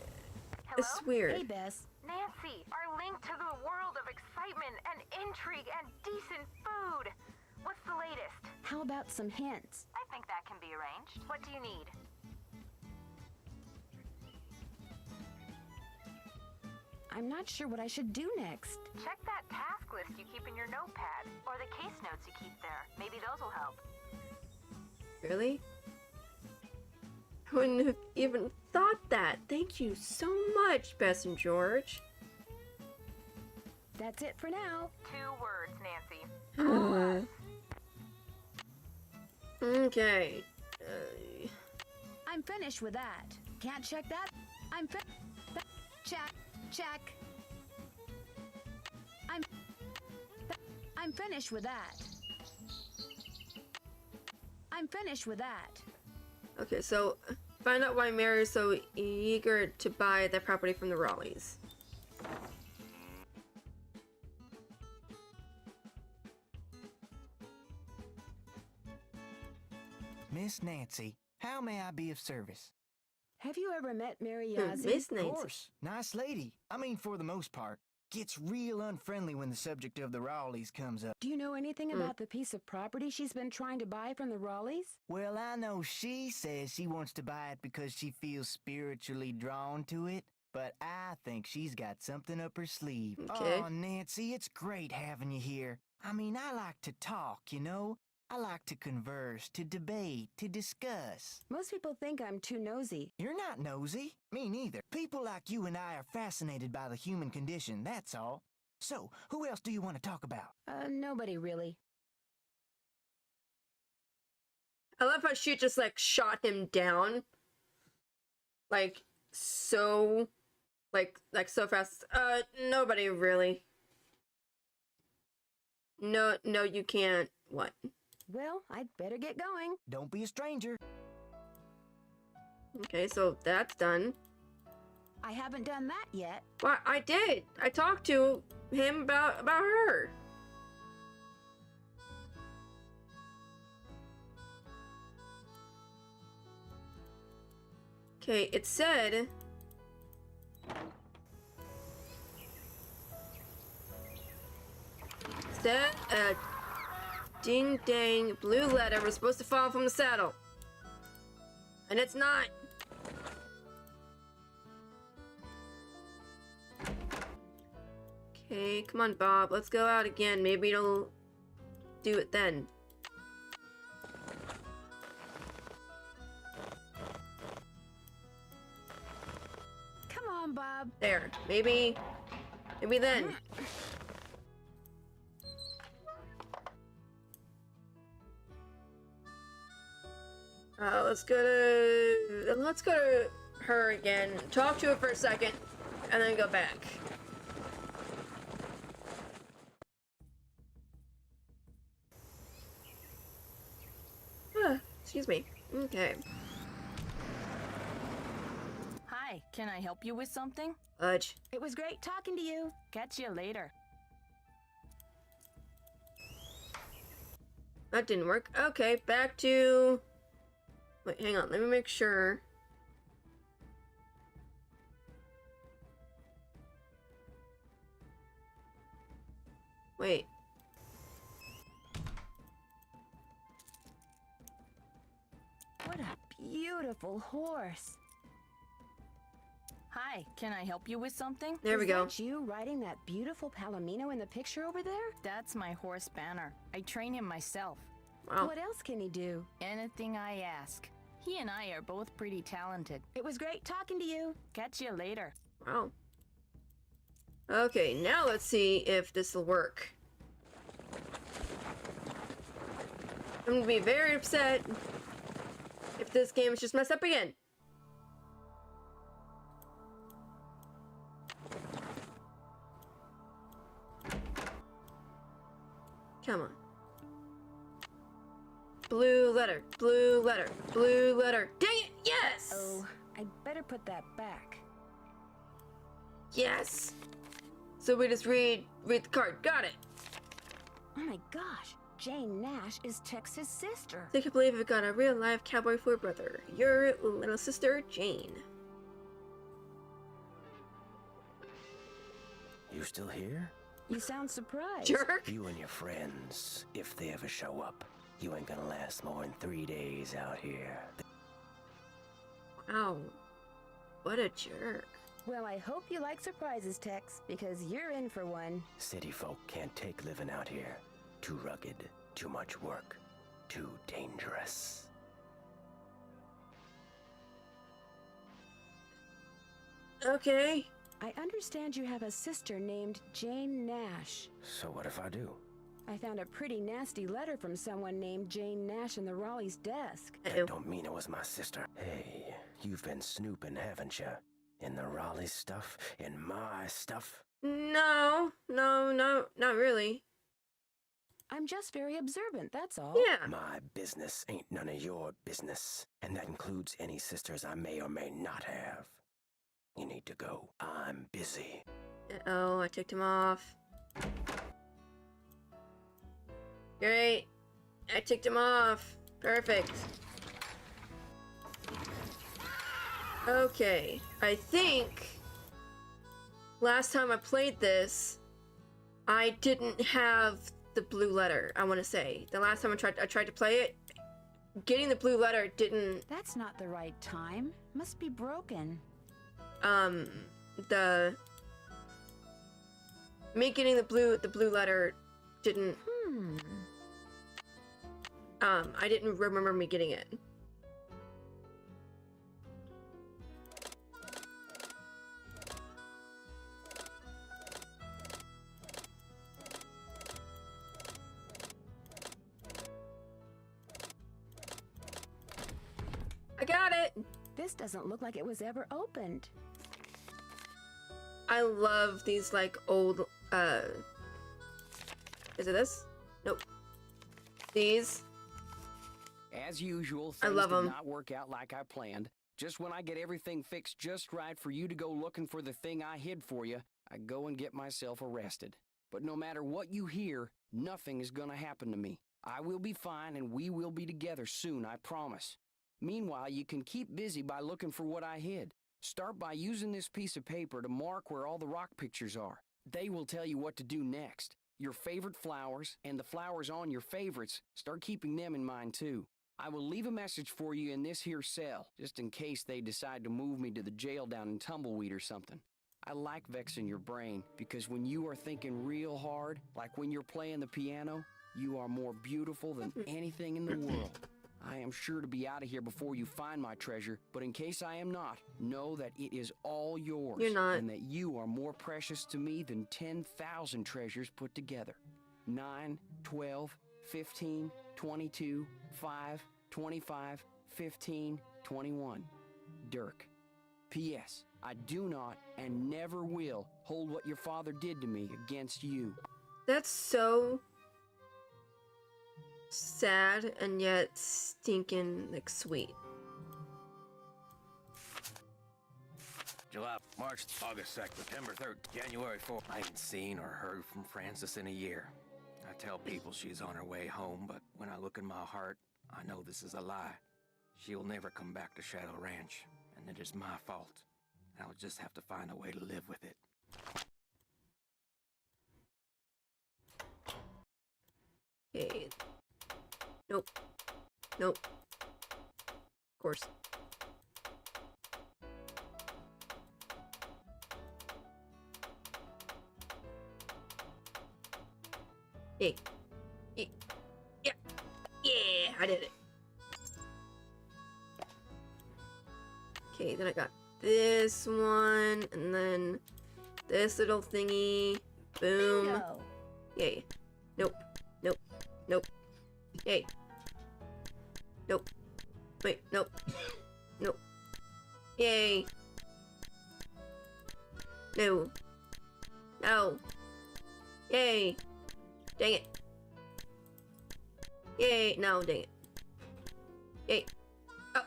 [SPEAKER 1] This is weird.
[SPEAKER 2] Hey, Bess.
[SPEAKER 3] Nancy, our link to the world of excitement and intrigue and decent food. What's the latest?
[SPEAKER 2] How about some hints?
[SPEAKER 3] I think that can be arranged. What do you need?
[SPEAKER 2] I'm not sure what I should do next.
[SPEAKER 3] Check that task list you keep in your notepad, or the case notes you keep there. Maybe those will help.
[SPEAKER 1] Really? I wouldn't have even thought that. Thank you so much, Bess and George.
[SPEAKER 2] That's it for now.
[SPEAKER 3] 2 words, Nancy.
[SPEAKER 1] Okay.
[SPEAKER 2] I'm finished with that. Can't check that? I'm check. Check. I'm finished with that. I'm finished with that.
[SPEAKER 1] Okay, so find out why Mary is so eager to buy the property from the Raleighs.
[SPEAKER 6] Miss Nancy, how may I be of service?
[SPEAKER 2] Have you ever met Mary Yazzie?
[SPEAKER 1] Miss
[SPEAKER 6] Of
[SPEAKER 1] Nancy.
[SPEAKER 6] course. Nice lady. I mean, for the most part. Gets real unfriendly when the subject of the Raleighs comes up.
[SPEAKER 2] Do you know anything about the piece of property she's been trying to buy from the Raleighs?
[SPEAKER 6] Well, I know she says she wants to buy it because she feels spiritually drawn to it, but I think she's got something up her sleeve.
[SPEAKER 1] Okay.
[SPEAKER 6] Oh, Nancy, it's great having you here. I mean, I like to talk, you know? I like to converse, to debate, to discuss.
[SPEAKER 2] Most people think I'm too nosy.
[SPEAKER 6] You're not nosy. Me neither. People like you and I are fascinated by the human condition, that's all. So, who else do you want to talk about?
[SPEAKER 2] Nobody really.
[SPEAKER 1] I love how she just like shot him down. Like so so fast. Nobody really. No, you can't. What?
[SPEAKER 2] Well, I'd better get going.
[SPEAKER 6] Don't be a stranger.
[SPEAKER 1] Okay, so that's done.
[SPEAKER 2] I haven't done that yet.
[SPEAKER 1] Well, I did. I talked to him about her. Okay, it said... Instead, a ding-dang blue letter was supposed to fall from the saddle. And it's not. Okay, come on, Bob. Let's go out again. Maybe it'll do it then.
[SPEAKER 2] Come on, Bob.
[SPEAKER 1] There. Maybe then. Let's go to her again. Talk to her for a second, and then go back. Excuse me. Okay.
[SPEAKER 9] Hi, can I help you with something?
[SPEAKER 1] Fudge.
[SPEAKER 2] It was great talking to you.
[SPEAKER 9] Catch you later.
[SPEAKER 1] That didn't work. Okay, back to... Wait, hang on. Let me make sure. Wait.
[SPEAKER 2] What a beautiful horse.
[SPEAKER 9] Hi, can I help you with something?
[SPEAKER 1] There we go.
[SPEAKER 2] Is that you riding that beautiful Palomino in the picture over there?
[SPEAKER 9] That's my horse Banner. I train him myself.
[SPEAKER 1] Wow.
[SPEAKER 2] What else can he do?
[SPEAKER 9] Anything I ask. He and I are both pretty talented.
[SPEAKER 2] It was great talking to you.
[SPEAKER 9] Catch you later.
[SPEAKER 1] Wow. Okay, now let's see if this will work. I'm gonna be very upset if this game is just messed up again. Come on. Blue letter, blue letter, blue letter. Dang it! Yes!
[SPEAKER 2] Oh, I'd better put that back.
[SPEAKER 1] Yes! So we just read the card. Got it.
[SPEAKER 2] Oh my gosh, Jane Nash is Tex's sister.
[SPEAKER 1] I can't believe I've got a real life cowboy for a brother. Your little sister, Jane.
[SPEAKER 8] You still here?
[SPEAKER 2] You sound surprised.
[SPEAKER 1] Jerk!
[SPEAKER 8] You and your friends, if they ever show up, you ain't gonna last more than 3 days out here.
[SPEAKER 1] Wow. What a jerk.
[SPEAKER 2] Well, I hope you like surprises, Tex, because you're in for one.
[SPEAKER 8] City folk can't take living out here. Too rugged, too much work, too dangerous.
[SPEAKER 1] Okay.
[SPEAKER 2] I understand you have a sister named Jane Nash.
[SPEAKER 8] So what if I do?
[SPEAKER 2] I found a pretty nasty letter from someone named Jane Nash in the Raleigh's desk.
[SPEAKER 1] Uh-oh.
[SPEAKER 8] Don't mean it was my sister. Hey, you've been snooping, haven't you? In the Raleigh stuff? In my stuff?
[SPEAKER 1] No, not really.
[SPEAKER 2] I'm just very observant, that's all.
[SPEAKER 1] Yeah.
[SPEAKER 8] My business ain't none of your business. And that includes any sisters I may or may not have. You need to go. I'm busy.
[SPEAKER 1] Uh-oh, I ticked him off. Great. I ticked him off. Perfect. Okay. I think last time I played this, I didn't have the blue letter, I want to say. The last time I tried to play it, getting the blue letter didn't...
[SPEAKER 2] That's not the right time. Must be broken.
[SPEAKER 1] Me getting the blue letter didn't... I didn't remember me getting it. I got it!
[SPEAKER 2] This doesn't look like it was ever opened.
[SPEAKER 1] I love these, like, old, Is it this? Nope. These.
[SPEAKER 11] As usual,
[SPEAKER 1] I
[SPEAKER 11] things
[SPEAKER 1] love
[SPEAKER 11] did
[SPEAKER 1] 'em.
[SPEAKER 11] not work out like I planned. Just when I get everything fixed just right for you to go looking for the thing I hid for you, I go and get myself arrested. But no matter what you hear, nothing is gonna happen to me. I will be fine and we will be together soon, I promise. Meanwhile, you can keep busy by looking for what I hid. Start by using this piece of paper to mark where all the rock pictures are. They will tell you what to do next. Your favorite flowers and the flowers on your favorites, start keeping them in mind too. I will leave a message for you in this here cell, just in case they decide to move me to the jail down in Tumbleweed or something. I like vexing your brain, because when you are thinking real hard, like when you're playing the piano, you are more beautiful than anything in the world. I am sure to be out of here before you find my treasure, but in case I am not, know that it is all yours.
[SPEAKER 1] You're not.
[SPEAKER 11] And that you are more precious to me than 10,000 treasures put together. 9, 12, 15, 22, 5, 25, 1521. Dirk. P.S. I do not and never will hold what your father did to me against you.
[SPEAKER 1] That's so sad and yet stinking like sweet.
[SPEAKER 8] July, March, August 2nd, September 3rd, January 4th. I ain't seen or heard from Frances in a year. I tell people she's on her way home, but when I look in my heart, I know this is a lie. She'll never come back to Shadow Ranch, and it is my fault. I'll just have to find a way to live with it.
[SPEAKER 1] Okay. Nope. Nope. Of course. Hey. Hey. Yeah. Yeah, I did it. Okay, then I got this one, and then this little thingy. Boom.
[SPEAKER 2] Bingo.
[SPEAKER 1] Yay. Nope. Nope. Nope. Yay. Nope. Wait, nope. Nope. Yay. No. No. Yay. Dang it. Yay. No, dang it. Yay. Oh.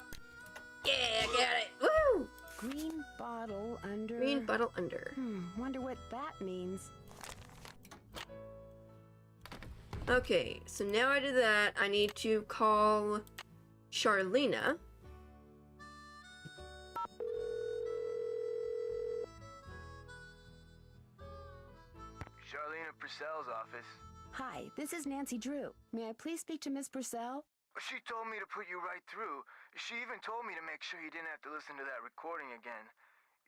[SPEAKER 1] Yeah, I got it. Woo!
[SPEAKER 2] Green bottle under...
[SPEAKER 1] Green bottle under.
[SPEAKER 2] Wonder what that means.
[SPEAKER 1] Okay, so now I did that. I need to call Charlena.
[SPEAKER 5] Charlena Purcell's office.
[SPEAKER 2] Hi, this is Nancy Drew. May I please speak to Miss Purcell?
[SPEAKER 5] She told me to put you right through. She even told me to make sure you didn't have to listen to that recording again.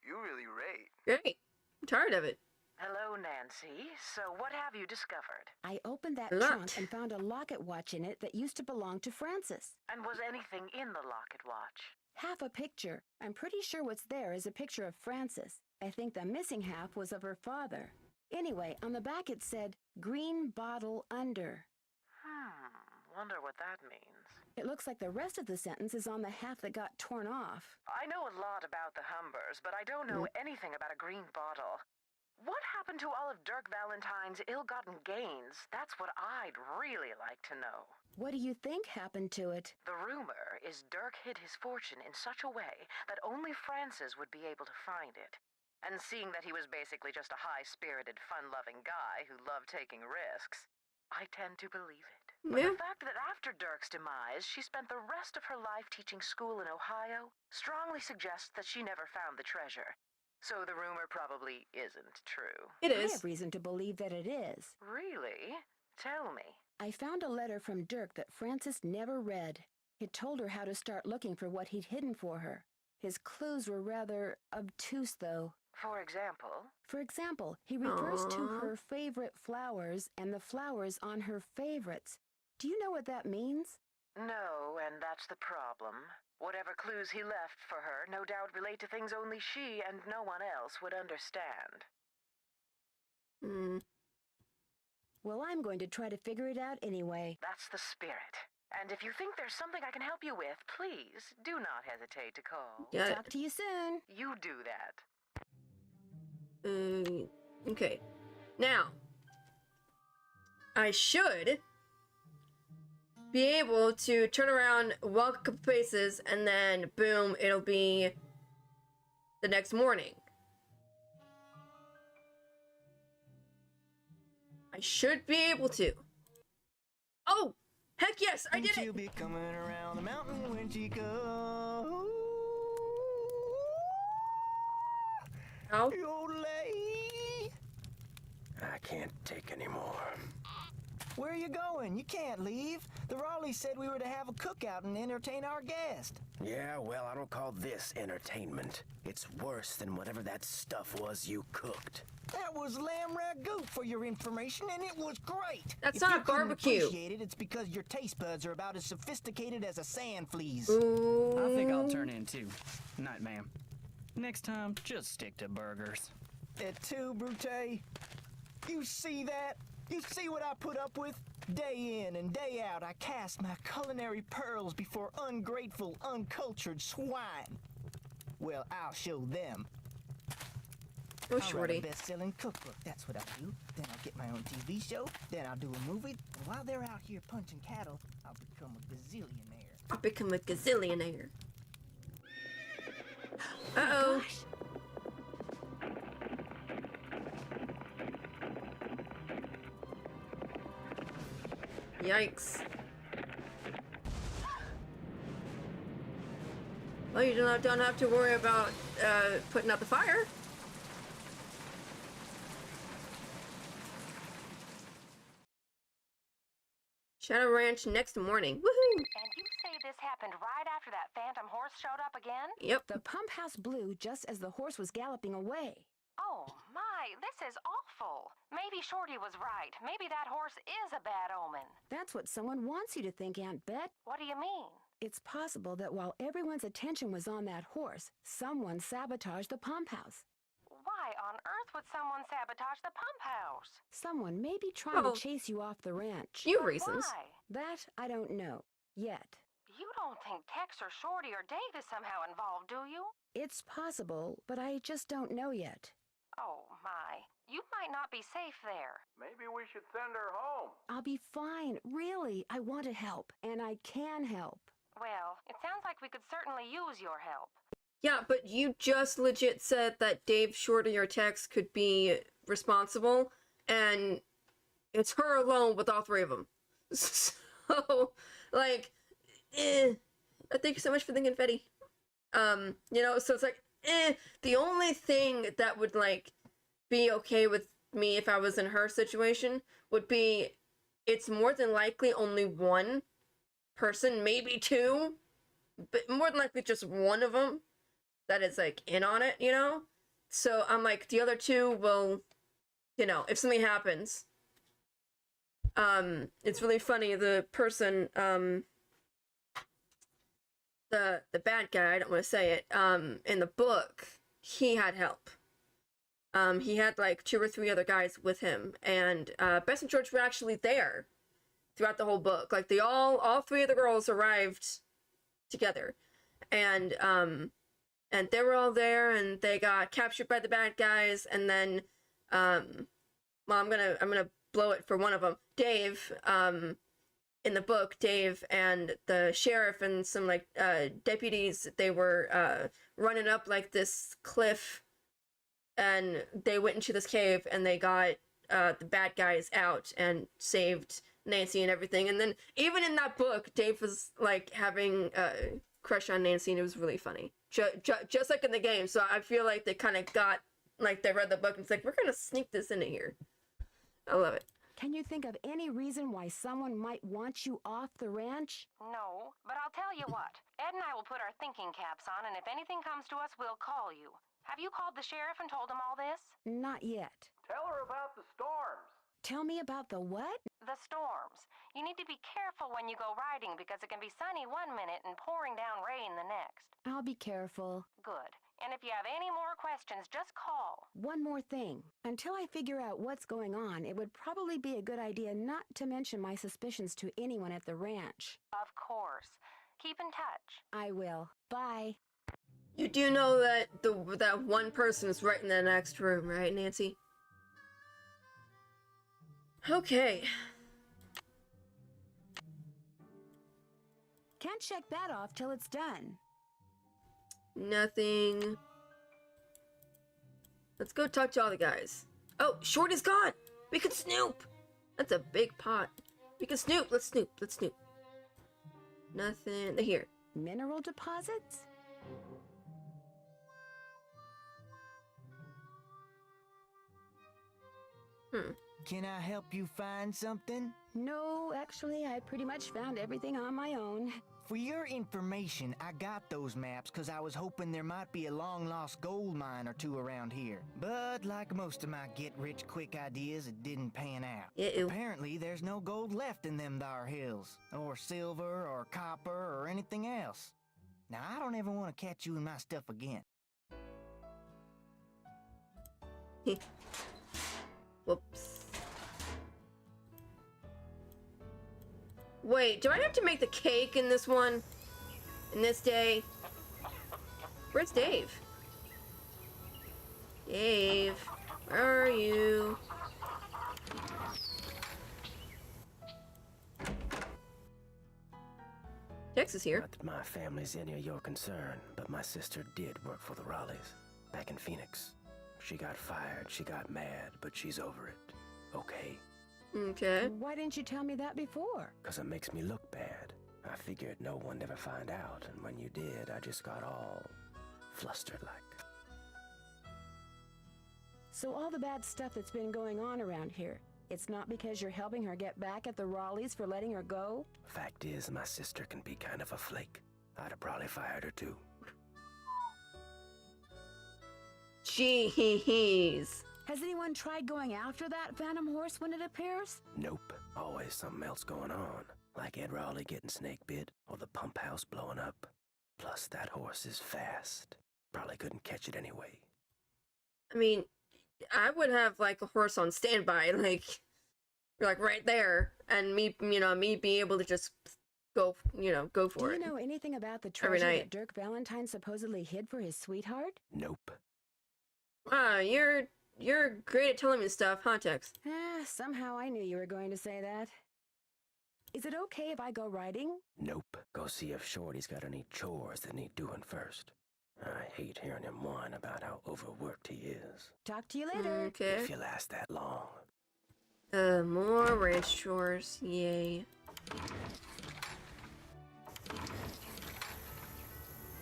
[SPEAKER 5] You really rate.
[SPEAKER 1] Great. I'm tired of it.
[SPEAKER 12] Hello, Nancy. So what have you discovered?
[SPEAKER 2] I opened that
[SPEAKER 1] Lot.
[SPEAKER 2] trunk and found a locket watch in it that used to belong to Francis.
[SPEAKER 12] And was anything in the locket watch?
[SPEAKER 2] Half a picture. I'm pretty sure what's there is a picture of Francis. I think the missing half was of her father. Anyway, on the back it said, green bottle under.
[SPEAKER 12] Wonder what that means.
[SPEAKER 2] It looks like the rest of the sentence is on the half that got torn off.
[SPEAKER 12] I know a lot about the Humbers, but I don't know anything about a green bottle. What happened to all of Dirk Valentine's ill-gotten gains? That's what I'd really like to know.
[SPEAKER 2] What do you think happened to it?
[SPEAKER 12] The rumor is Dirk hid his fortune in such a way that only Francis would be able to find it. And seeing that he was basically just a high-spirited, fun-loving guy who loved taking risks, I tend to believe it. But the fact that after Dirk's demise, she spent the rest of her life teaching school in Ohio strongly suggests that she never found the treasure. So the rumor probably isn't true.
[SPEAKER 1] It
[SPEAKER 2] I
[SPEAKER 1] is.
[SPEAKER 2] have reason to believe that it is.
[SPEAKER 12] Really? Tell me.
[SPEAKER 2] I found a letter from Dirk that Francis never read. It told her how to start looking for what he'd hidden for her. His clues were rather obtuse, though.
[SPEAKER 12] For example?
[SPEAKER 2] He refers to
[SPEAKER 1] Aww.
[SPEAKER 2] her favorite flowers and the flowers on her favorites. Do you know what that means?
[SPEAKER 12] No, and that's the problem. Whatever clues he left for her no doubt relate to things only she and no one else would understand.
[SPEAKER 2] Well, I'm going to try to figure it out anyway.
[SPEAKER 12] That's the spirit. And if you think there's something I can help you with, please do not hesitate to call.
[SPEAKER 2] Talk to you soon.
[SPEAKER 12] You do that.
[SPEAKER 1] Okay. Now, I should be able to turn around, walk a couple paces, and then boom, it'll be the next morning. I should be able to. Oh, heck yes, I did
[SPEAKER 6] She'll
[SPEAKER 1] it!
[SPEAKER 6] be coming around the mountain when she goes.
[SPEAKER 1] Oh.
[SPEAKER 6] Yodelay.
[SPEAKER 8] I can't take any more.
[SPEAKER 6] Where are you going? You can't leave. The Raleighs said we were to have a cookout and entertain our guest.
[SPEAKER 8] Yeah, well, I don't call this entertainment. It's worse than whatever that stuff was you cooked.
[SPEAKER 6] That was lamb ragout for your information, and it was great.
[SPEAKER 1] That's
[SPEAKER 6] If
[SPEAKER 1] not
[SPEAKER 6] you couldn't
[SPEAKER 1] barbecue.
[SPEAKER 6] appreciate it, it's because your taste buds are about as sophisticated as a sand flea's.
[SPEAKER 1] Ooh.
[SPEAKER 7] I think I'll turn in too. Night, ma'am. Next time, just stick to burgers.
[SPEAKER 6] Et tu, Brute? You see that? You see what I put up with? Day in and day out, I cast my culinary pearls before ungrateful, uncultured swine. Well, I'll show them.
[SPEAKER 1] Oh,
[SPEAKER 6] I'll
[SPEAKER 1] Shorty.
[SPEAKER 6] write a best-selling cookbook, that's what I'll do. Then I'll get my own TV show, then I'll do a movie, and while they're out here punching cattle, I'll become a gazillionaire.
[SPEAKER 1] I'll become a gazillionaire. Uh-oh.
[SPEAKER 2] Gosh.
[SPEAKER 1] Yikes. Well, you don't have to worry about putting out the fire. Shadow Ranch next morning. Woohoo!
[SPEAKER 3] And you say this happened right after that phantom horse showed up again?
[SPEAKER 1] Yep.
[SPEAKER 2] The pump house blew just as the horse was galloping away.
[SPEAKER 3] Oh my, this is awful. Maybe Shorty was right. Maybe that horse is a bad omen.
[SPEAKER 2] That's what someone wants you to think, Aunt Bet.
[SPEAKER 3] What do you mean?
[SPEAKER 2] It's possible that while everyone's attention was on that horse, someone sabotaged the pump house.
[SPEAKER 3] Why on earth would someone sabotage the pump house?
[SPEAKER 2] Someone may be trying
[SPEAKER 1] Oh.
[SPEAKER 2] to chase you off the ranch.
[SPEAKER 1] Few
[SPEAKER 3] But
[SPEAKER 1] reasons.
[SPEAKER 3] Why?
[SPEAKER 2] That I don't know. Yet.
[SPEAKER 3] You don't think Tex or Shorty or Dave is somehow involved, do you?
[SPEAKER 2] It's possible, but I just don't know yet.
[SPEAKER 3] Oh my, you might not be safe there.
[SPEAKER 4] Maybe we should send her home.
[SPEAKER 2] I'll be fine. Really, I want to help, and I can help.
[SPEAKER 3] Well, it sounds like we could certainly use your help.
[SPEAKER 1] Yeah, but you just legit said that Dave, Shorty, or Tex could be responsible, and it's her alone with all three of them. So, like, thank you so much for the confetti. You know, so it's like, the only thing that would, like, be okay with me if I was in her situation would be, it's more than likely only one person, maybe two, but more than likely just one of them that is, like, in on it, you know? So I'm like, the other two will, you know, if something happens. It's really funny, the person, the bad guy, I don't want to say it, in the book, he had help. He had, like, 2 or 3 other guys with him, and, Bess and George were actually there throughout the whole book. Like, they all 3 of the girls arrived together, and they were all there, and they got captured by the bad guys, and then, well, I'm gonna blow it for one of them. Dave, in the book, Dave and the sheriff and some, like, deputies, they were, running up, like, this cliff, and they went into this cave, and they got, the bad guys out and saved Nancy and everything. And then, even in that book, Dave was, like, having a crush on Nancy, and it was really funny. Just like in the game, so I feel like they kind of got, like, they read the book, and it's like, we're gonna sneak this into here. I love it.
[SPEAKER 2] Can you think of any reason why someone might want you off the ranch?
[SPEAKER 3] No, but I'll tell you what. Ed and I will put our thinking caps on, and if anything comes to us, we'll call you. Have you called the sheriff and told him all this?
[SPEAKER 2] Not yet.
[SPEAKER 4] Tell her about the storms.
[SPEAKER 2] Tell me about the what?
[SPEAKER 3] The storms. You need to be careful when you go riding because it can be sunny one minute and pouring down rain the next.
[SPEAKER 2] I'll be careful.
[SPEAKER 3] Good. And if you have any more questions, just call.
[SPEAKER 2] One more thing. Until I figure out what's going on, it would probably be a good idea not to mention my suspicions to anyone at the ranch.
[SPEAKER 3] Of course. Keep in touch.
[SPEAKER 2] I will. Bye.
[SPEAKER 1] You do know that that one person is right in the next room, right, Nancy? Okay.
[SPEAKER 2] Can't check that off till it's done.
[SPEAKER 1] Nothing. Let's go talk to all the guys. Oh, Shorty's gone! We can snoop! That's a big pot. We can snoop! Let's snoop! Let's snoop. Nothing. Here.
[SPEAKER 2] Mineral deposits?
[SPEAKER 6] Can I help you find something?
[SPEAKER 2] No, actually, I pretty much found everything on my own.
[SPEAKER 6] For your information, I got those maps because I was hoping there might be a long-lost gold mine or two around here. But like most of my get-rich-quick ideas, it didn't pan out.
[SPEAKER 1] Uh-oh.
[SPEAKER 6] Apparently, there's no gold left in them thar hills, or silver, or copper, or anything else. Now, I don't ever want to catch you in my stuff again.
[SPEAKER 1] Whoops. Wait, do I have to make the cake in this one? In this day? Where's Dave? Dave, where are you? Tex is here.
[SPEAKER 8] Not that my family's any of your concern, but my sister did work for the Raleighs, back in Phoenix. She got fired, she got mad, but she's over it. Okay?
[SPEAKER 1] Okay.
[SPEAKER 2] Why didn't you tell me that before?
[SPEAKER 8] 'Cause it makes me look bad. I figured no one'd ever find out, and when you did, I just got all flustered like.
[SPEAKER 2] So all the bad stuff that's been going on around here, it's not because you're helping her get back at the Raleighs for letting her go?
[SPEAKER 8] Fact is, my sister can be kind of a flake. I'd have probably fired her too.
[SPEAKER 1] Jeez.
[SPEAKER 2] Has anyone tried going after that phantom horse when it appears?
[SPEAKER 8] Nope. Always something else going on. Like Ed Raleigh getting snake bit, or the pump house blowing up. Plus, that horse is fast. Probably couldn't catch it anyway.
[SPEAKER 1] I mean, I would have like a horse on standby, like right there, and me be able to just go for it.
[SPEAKER 2] Do you know anything about the
[SPEAKER 1] Every
[SPEAKER 2] treasure
[SPEAKER 1] night.
[SPEAKER 2] that Dirk Valentine supposedly hid for his sweetheart?
[SPEAKER 8] Nope.
[SPEAKER 1] Wow, you're great at telling me stuff, huh, Tex?
[SPEAKER 2] Somehow I knew you were going to say that. Is it okay if I go riding?
[SPEAKER 8] Nope. Go see if Shorty's got any chores that need doing first. I hate hearing him whine about how overworked he is.
[SPEAKER 2] Talk to you later.
[SPEAKER 1] Okay.
[SPEAKER 8] If you last that long.
[SPEAKER 1] More ranch chores. Yay.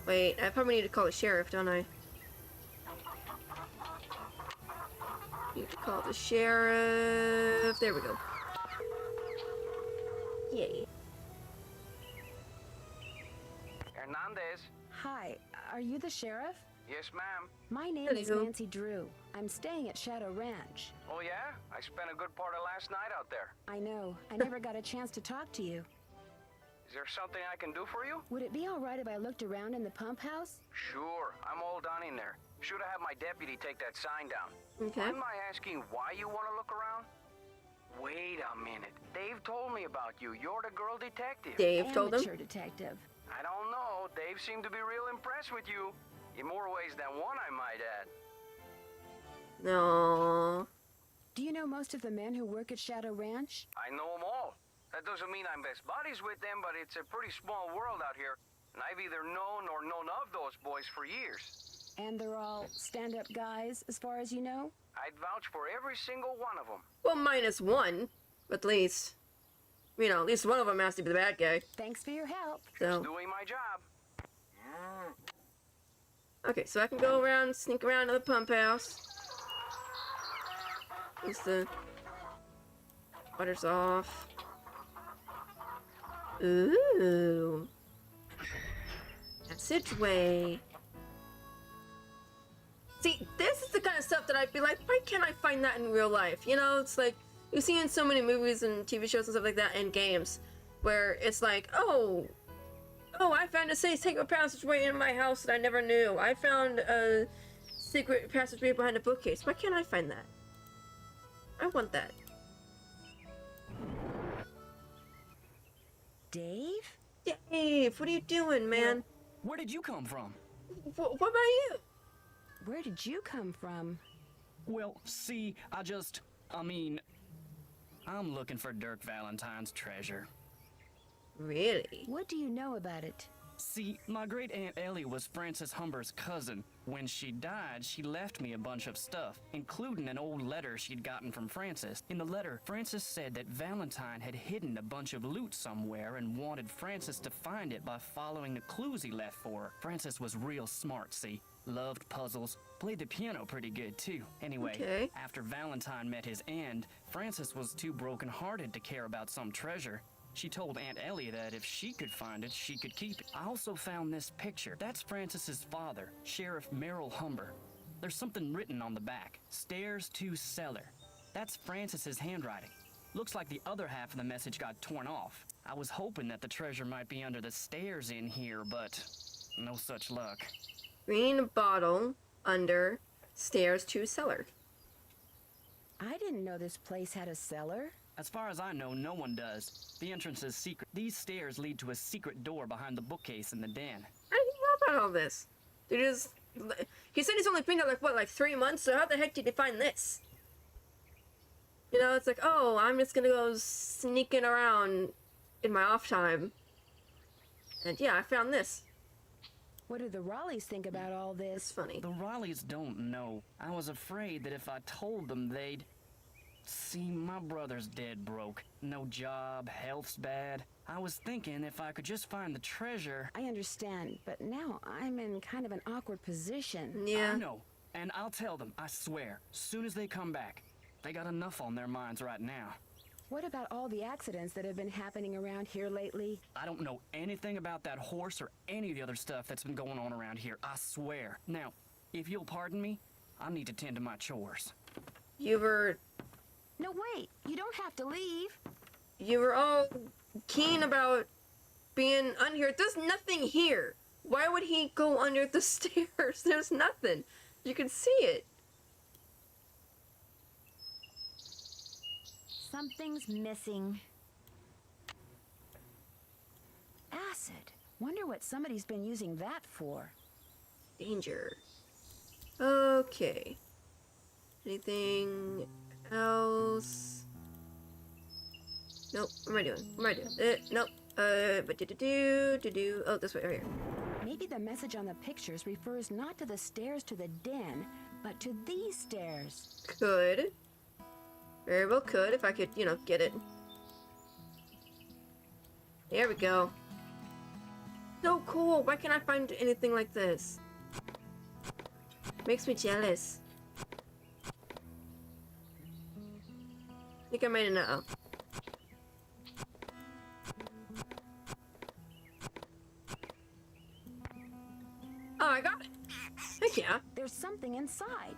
[SPEAKER 1] Wait, I probably need to call the sheriff, don't I? Need to call the sheriff. There we go. Yay.
[SPEAKER 11] Hernandez.
[SPEAKER 2] Hi, are you the sheriff?
[SPEAKER 11] Yes, ma'am.
[SPEAKER 2] My name is
[SPEAKER 1] Hello.
[SPEAKER 2] Nancy Drew. I'm staying at Shadow Ranch.
[SPEAKER 11] Oh, yeah? I spent a good part of last night out there.
[SPEAKER 2] I know. I never got a chance to talk to you.
[SPEAKER 11] Is there something I can do for you?
[SPEAKER 2] Would it be all right if I looked around in the pump house?
[SPEAKER 11] Sure. I'm all done in there. Should have had my deputy take that sign down.
[SPEAKER 1] Okay.
[SPEAKER 11] Mind my asking why you want to look around? Wait a minute. Dave told me about you. You're the girl detective.
[SPEAKER 1] Dave told him.
[SPEAKER 2] Amateur detective.
[SPEAKER 11] I don't know. Dave seemed to be real impressed with you. In more ways than one, I might add.
[SPEAKER 1] No.
[SPEAKER 2] Do you know most of the men who work at Shadow Ranch?
[SPEAKER 11] I know them all. That doesn't mean I'm best buddies with them, but it's a pretty small world out here. And I've either known or known of those boys for years.
[SPEAKER 2] And they're all stand-up guys, as far as you know?
[SPEAKER 11] I'd vouch for every single one of them.
[SPEAKER 1] Well, minus one, at least. At least one of them has to be the bad guy.
[SPEAKER 2] Thanks for your help.
[SPEAKER 1] So.
[SPEAKER 11] Just doing my job.
[SPEAKER 1] Okay, so I can go around, sneak around to the pump house. At least the water's off. Ooh. Passageway. See, this is the kind of stuff that I'd be like, why can't I find that in real life? It's like, you see in so many movies and TV shows and stuff like that, and games, where it's like, oh, I found a secret passageway in my house that I never knew. I found a secret passageway behind a bookcase. Why can't I find that? I want that.
[SPEAKER 2] Dave?
[SPEAKER 1] Dave, what are you doing, man?
[SPEAKER 7] Where did you come from?
[SPEAKER 1] What about you?
[SPEAKER 2] Where did you come from?
[SPEAKER 7] Well, see, I'm looking for Dirk Valentine's treasure.
[SPEAKER 1] Really?
[SPEAKER 2] What do you know about it?
[SPEAKER 7] See, my great-aunt Ellie was Frances Humber's cousin. When she died, she left me a bunch of stuff, including an old letter she'd gotten from Frances. In the letter, Frances said that Valentine had hidden a bunch of loot somewhere and wanted Frances to find it by following the clues he left for her. Frances was real smart, see? Loved puzzles, played the piano pretty good too. Anyway,
[SPEAKER 1] Okay.
[SPEAKER 7] after Valentine met his end, Frances was too broken-hearted to care about some treasure. She told Aunt Ellie that if she could find it, she could keep it. I also found this picture. That's Frances's father, Sheriff Merrill Humber. There's something written on the back. Stairs to cellar. That's Frances's handwriting. Looks like the other half of the message got torn off. I was hoping that the treasure might be under the stairs in here, but no such luck.
[SPEAKER 1] Green bottle under stairs to cellar.
[SPEAKER 2] I didn't know this place had a cellar.
[SPEAKER 7] As far as I know, no one does. The entrance is secret. These stairs lead to a secret door behind the bookcase in the den.
[SPEAKER 1] How do you know about all this? He said he's only been there like, what, like 3 months? So how the heck did he find this? You know, it's like, oh, I'm just gonna go sneaking around in my off time. And yeah, I found this.
[SPEAKER 2] What do the Raleighs think about all this?
[SPEAKER 1] It's funny.
[SPEAKER 7] The Raleighs don't know. I was afraid that if I told them, they'd... See, my brother's dead broke. No job, health's bad. I was thinking if I could just find the treasure...
[SPEAKER 2] I understand, but now I'm in kind of an awkward position.
[SPEAKER 1] Yeah.
[SPEAKER 7] I know, and I'll tell them, I swear, soon as they come back. They got enough on their minds right now.
[SPEAKER 2] What about all the accidents that have been happening around here lately?
[SPEAKER 7] I don't know anything about that horse or any of the other stuff that's been going on around here, I swear. Now, if you'll pardon me, I need to tend to my chores.
[SPEAKER 1] You were...
[SPEAKER 2] No, wait. You don't have to leave.
[SPEAKER 1] You were all keen about being under here. There's nothing here. Why would he go under the stairs? There's nothing. You can see it.
[SPEAKER 2] Something's missing. Acid. Wonder what somebody's been using that for.
[SPEAKER 1] Danger. Okay. Anything else? Nope. What am I doing? What am I doing? Nope. But do. Oh, this way, right here.
[SPEAKER 2] Maybe the message on the pictures refers not to the stairs to the den, but to these stairs.
[SPEAKER 1] Could. Very well could, if I could, you know, get it. There we go. So cool. Why can't I find anything like this? Makes me jealous. I think I made it now. Oh, I got it. Heck yeah.
[SPEAKER 2] There's something inside.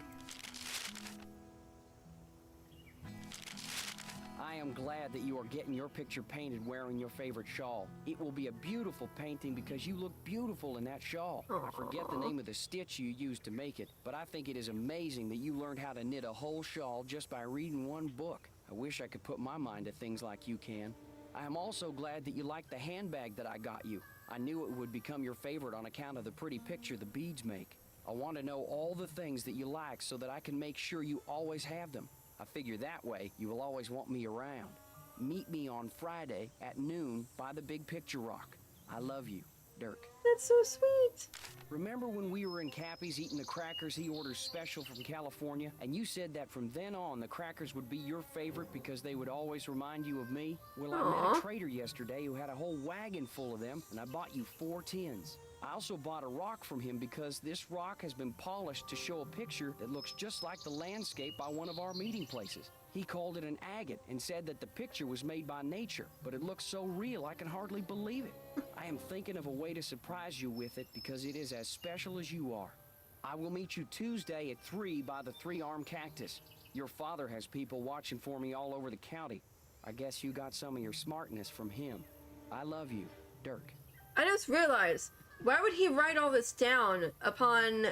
[SPEAKER 11] I am glad that you are getting your picture painted wearing your favorite shawl. It will be a beautiful painting because you look beautiful in that shawl. I forget the name of the stitch you used to make it, but I think it is amazing that you learned how to knit a whole shawl just by reading one book. I wish I could put my mind to things like you can. I am also glad that you like the handbag that I got you. I knew it would become your favorite on account of the pretty picture the beads make. I want to know all the things that you like so that I can make sure you always have them. I figure that way you will always want me around. Meet me on Friday at noon by the Big Picture Rock. I love you, Dirk.
[SPEAKER 1] That's so sweet.
[SPEAKER 11] Remember when we were in Cappy's eating the crackers he orders special from California, and you said that from then on the crackers would be your favorite because they would always remind you of me? Well, I met a trader yesterday who had a whole wagon full of them, and I bought you 4 tins. I also bought a rock from him because this rock has been polished to show a picture that looks just like the landscape by one of our meeting places. He called it an agate and said that the picture was made by nature, but it looks so real I can hardly believe it. I am thinking of a way to surprise you with it because it is as special as you are. I will meet you Tuesday at 3 by the 3-armed cactus. Your father has people watching for me all over the county. I guess you got some of your smartness from him. I love you, Dirk.
[SPEAKER 1] I just realized, why would he write all this down upon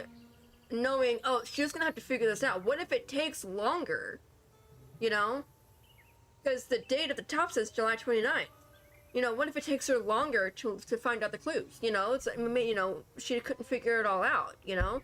[SPEAKER 1] knowing, oh, she's gonna have to figure this out? What if it takes longer? You know? Because the date at the top says July 29th. You know, what if it takes her longer to find out the clues? You know, it's like, you know, she couldn't figure it all out, you know?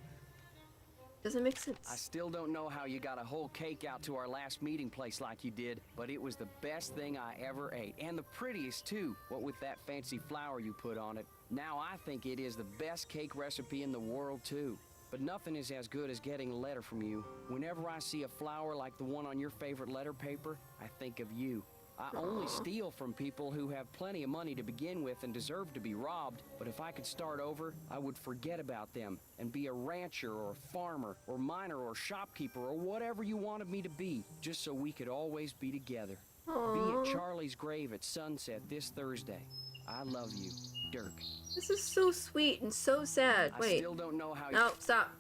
[SPEAKER 1] Doesn't make sense.
[SPEAKER 11] I still don't know how you got a whole cake out to our last meeting place like you did, but it was the best thing I ever ate. And the prettiest, too, what with that fancy flower you put on it. Now I think it is the best cake recipe in the world, too. But nothing is as good as getting a letter from you. Whenever I see a flower like the one on your favorite letter paper, I think of you. I only steal from people who have plenty of money to begin with and deserve to be robbed, but if I could start over, I would forget about them and be a rancher or a farmer or miner or shopkeeper or whatever you wanted me to be, just so we could always be together. Be at Charlie's grave at sunset this Thursday. I love you, Dirk.
[SPEAKER 1] This is so sweet and so sad. Wait.
[SPEAKER 11] I still don't know how
[SPEAKER 1] No, stop.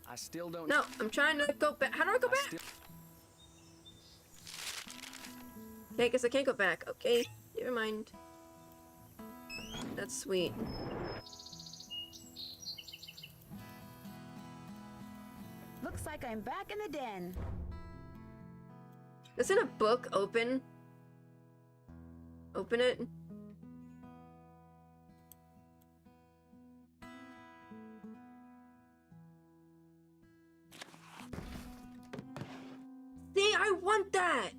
[SPEAKER 11] I still don't
[SPEAKER 1] No, I'm trying to go back. How do I go back? Okay, I guess I can't go back. Okay, never mind. That's sweet.
[SPEAKER 2] Looks like I'm back in the den.
[SPEAKER 1] Isn't a book open? Open it. See, I want that!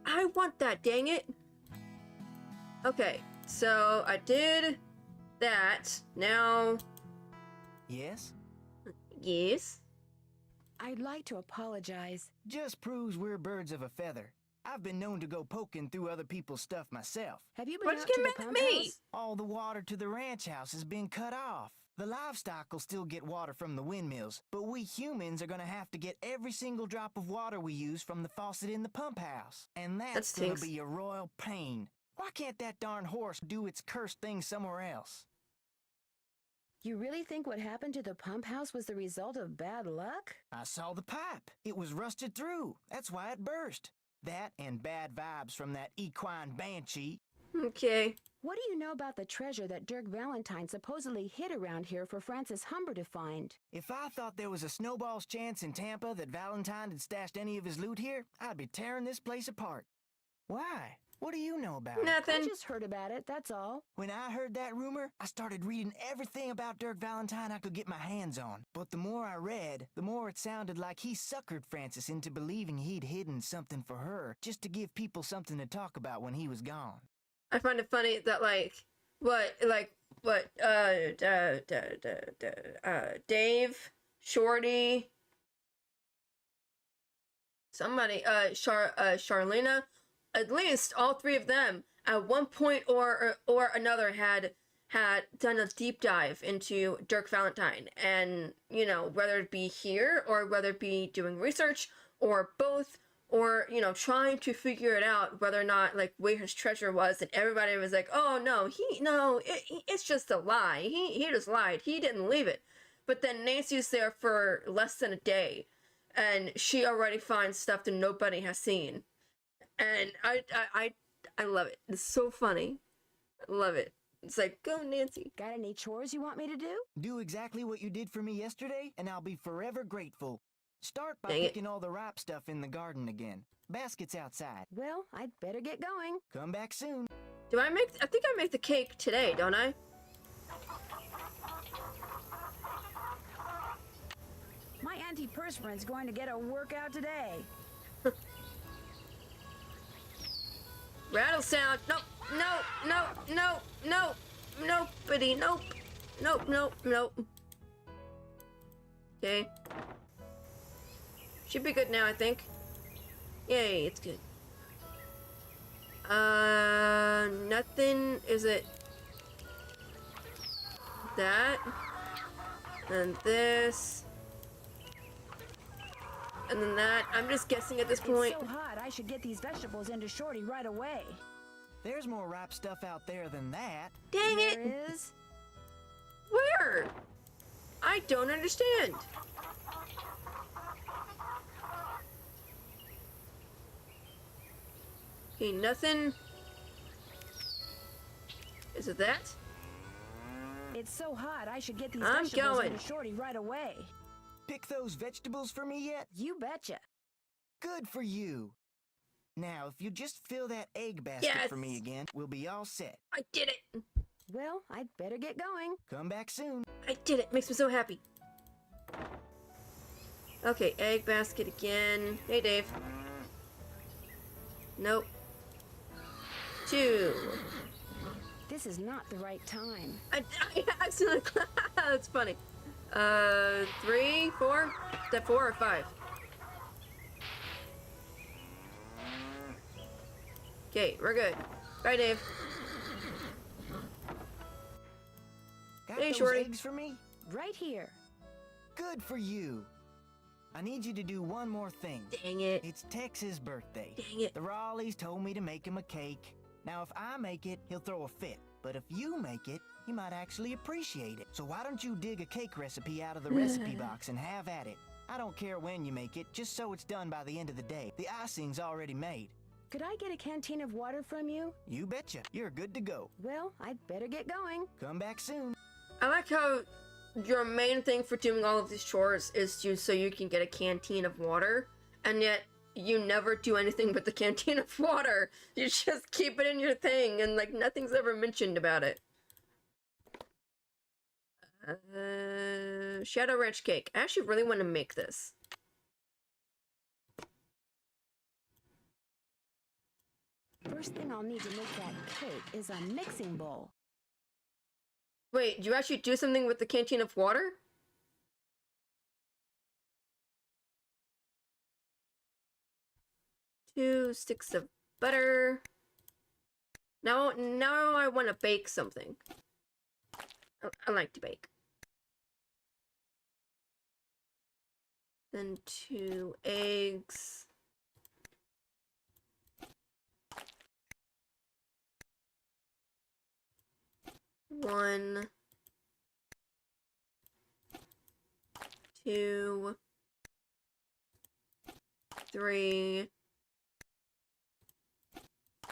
[SPEAKER 1] I want that, dang it! Okay, so I did that. Now...
[SPEAKER 6] Yes?
[SPEAKER 1] Yes?
[SPEAKER 2] I'd like to apologize.
[SPEAKER 6] Just proves we're birds of a feather. I've been known to go poking through other people's stuff myself.
[SPEAKER 2] Have you been
[SPEAKER 1] Why'd
[SPEAKER 2] out
[SPEAKER 1] you
[SPEAKER 2] to
[SPEAKER 1] get
[SPEAKER 2] the
[SPEAKER 1] mad at
[SPEAKER 2] pump
[SPEAKER 1] me?
[SPEAKER 2] house?
[SPEAKER 6] All the water to the ranch house has been cut off. The livestock will still get water from the windmills, but we humans are gonna have to get every single drop of water we use from the faucet in the pump house. And that's gonna
[SPEAKER 1] stinks.
[SPEAKER 6] be a royal pain. Why can't that darn horse do its cursed thing somewhere else?
[SPEAKER 2] You really think what happened to the pump house was the result of bad luck?
[SPEAKER 6] I saw the pipe. It was rusted through. That's why it burst. That and bad vibes from that equine banshee.
[SPEAKER 1] Okay.
[SPEAKER 2] What do you know about the treasure that Dirk Valentine supposedly hid around here for Francis Humber to find?
[SPEAKER 6] If I thought there was a snowball's chance in Tampa that Valentine had stashed any of his loot here, I'd be tearing this place apart. Why? What do you know about it?
[SPEAKER 2] I
[SPEAKER 1] Nothing.
[SPEAKER 2] just heard about it, that's all.
[SPEAKER 6] When I heard that rumor, I started reading everything about Dirk Valentine I could get my hands on. But the more I read, the more it sounded like he suckered Francis into believing he'd hidden something for her, just to give people something to talk about when he was gone.
[SPEAKER 1] I find it funny that Dave, Shorty, somebody, Charlena, at least all three of them at one point or another had done a deep dive into Dirk Valentine, and you know, whether it be here or whether it be doing research or both, or you know, trying to figure it out whether or not like where his treasure was, and everybody was like, oh no, it's just a lie, he just lied, he didn't leave it. But then Nancy's there for less than a day and she already finds stuff that nobody has seen, and I love it. It's so funny. I love it. It's like, go Nancy.
[SPEAKER 2] Got any chores you want me to do?
[SPEAKER 6] Do exactly what you did for me yesterday, and I'll be forever grateful. Start by
[SPEAKER 1] Dang it.
[SPEAKER 6] picking all the ripe stuff in the garden again. Basket's outside.
[SPEAKER 2] Well, I'd better get going.
[SPEAKER 6] Come back soon.
[SPEAKER 1] I think I make the cake today, don't I?
[SPEAKER 2] My antiperspirant's going to get a workout today.
[SPEAKER 1] Rattle sound. Nope. Nobody. Nope. Okay. Should be good now, I think. Yay, it's good. Nothing. Is it that? And this. And then that. I'm just guessing at this point.
[SPEAKER 2] It's so hot, I should get these vegetables into Shorty right away.
[SPEAKER 6] There's more ripe stuff out there than that.
[SPEAKER 1] Dang it!
[SPEAKER 2] There is?
[SPEAKER 1] Where? I don't understand. Okay, nothing. Is it that?
[SPEAKER 2] It's so hot, I should get these
[SPEAKER 1] I'm
[SPEAKER 2] vegetables
[SPEAKER 1] going.
[SPEAKER 2] into Shorty right away.
[SPEAKER 6] Pick those vegetables for me yet?
[SPEAKER 2] You betcha.
[SPEAKER 6] Good for you. Now, if you just fill that egg basket
[SPEAKER 1] Yes.
[SPEAKER 6] for me again, we'll be all set.
[SPEAKER 1] I did it.
[SPEAKER 2] Well, I'd better get going.
[SPEAKER 6] Come back soon.
[SPEAKER 1] I did it. Makes me so happy. Okay, egg basket again. Hey, Dave. Nope. 2.
[SPEAKER 2] This is not the right time.
[SPEAKER 1] I accidentally. That's funny. 3, 4. Is that 4 or 5? Okay, we're good. Bye, Dave.
[SPEAKER 6] Got
[SPEAKER 1] Hey,
[SPEAKER 6] those
[SPEAKER 1] Shorty.
[SPEAKER 6] eggs for me?
[SPEAKER 2] Right here.
[SPEAKER 6] Good for you. I need you to do one more thing.
[SPEAKER 1] Dang it.
[SPEAKER 6] It's Tex's birthday.
[SPEAKER 1] Dang it.
[SPEAKER 6] The Raleighs told me to make him a cake. Now, if I make it, he'll throw a fit. But if you make it, he might actually appreciate it. So why don't you dig a cake recipe out of the recipe box and have at it? I don't care when you make it, just so it's done by the end of the day. The icing's already made.
[SPEAKER 2] Could I get a canteen of water from you?
[SPEAKER 6] You betcha. You're good to go.
[SPEAKER 2] Well, I'd better get going.
[SPEAKER 6] Come back soon.
[SPEAKER 1] I like how your main thing for doing all of these chores is so you can get a canteen of water, and yet you never do anything with the canteen of water. You just keep it in your thing, and like nothing's ever mentioned about it. Shadow Ranch cake. I actually really want to make this.
[SPEAKER 2] First thing I'll need to make that cake is a mixing bowl.
[SPEAKER 1] Wait, do you actually do something with the canteen of water? Two sticks of butter. Now I want to bake something. I like to bake. Then 2 eggs. One, 2, 3,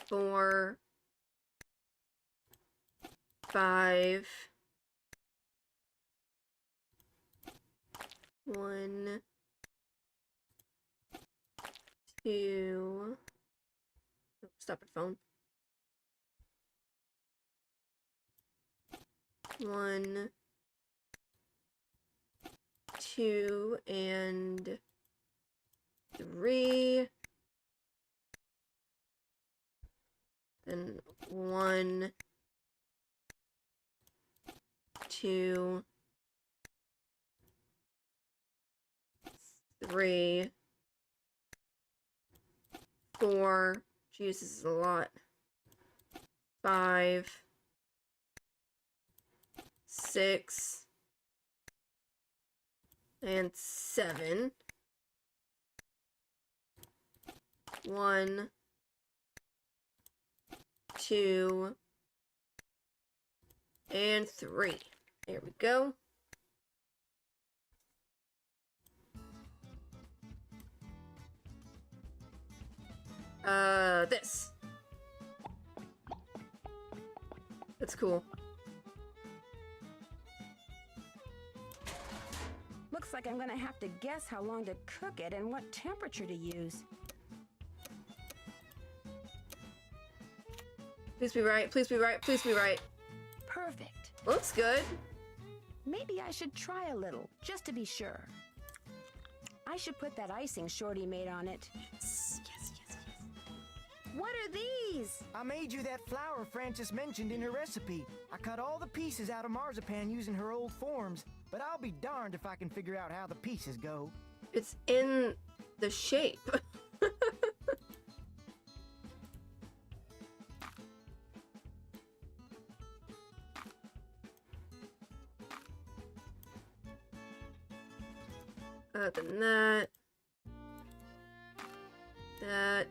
[SPEAKER 1] 4, 5. 1, 2. Oh, stop it, phone. 1, 2, and 3. Then 1, 2, 3, 4. Jeez, this is a lot. 5, 6, and 7. 1, 2, and 3. There we go. This. That's cool.
[SPEAKER 2] Looks like I'm gonna have to guess how long to cook it and what temperature to use.
[SPEAKER 1] Please be right, please be right, please be right.
[SPEAKER 2] Perfect.
[SPEAKER 1] Looks good.
[SPEAKER 2] Maybe I should try a little, just to be sure. I should put that icing Shorty made on it.
[SPEAKER 1] Yes, yes, yes, yes.
[SPEAKER 2] What are these?
[SPEAKER 6] I made you that flour Frances mentioned in her recipe. I cut all the pieces out of marzipan using her old forms, but I'll be darned if I can figure out how the pieces go.
[SPEAKER 1] It's in the shape. Then that. That.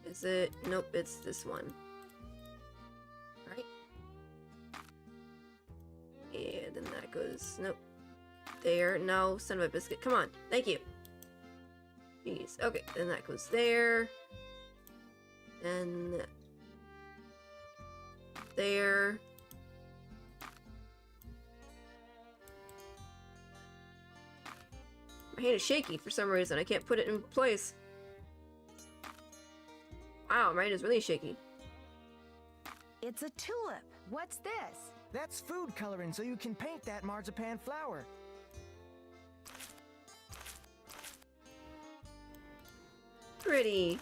[SPEAKER 1] Is it? Nope, it's this one. Right? Yeah, then that goes. Nope. There. No, son of a biscuit. Come on. Thank you. Jeez. Okay, then that goes there. And there. My hand is shaky for some reason. I can't put it in place. Wow, my hand is really shaky.
[SPEAKER 2] It's a tulip. What's this?
[SPEAKER 6] That's food coloring so you can paint that marzipan flour.
[SPEAKER 1] Pretty.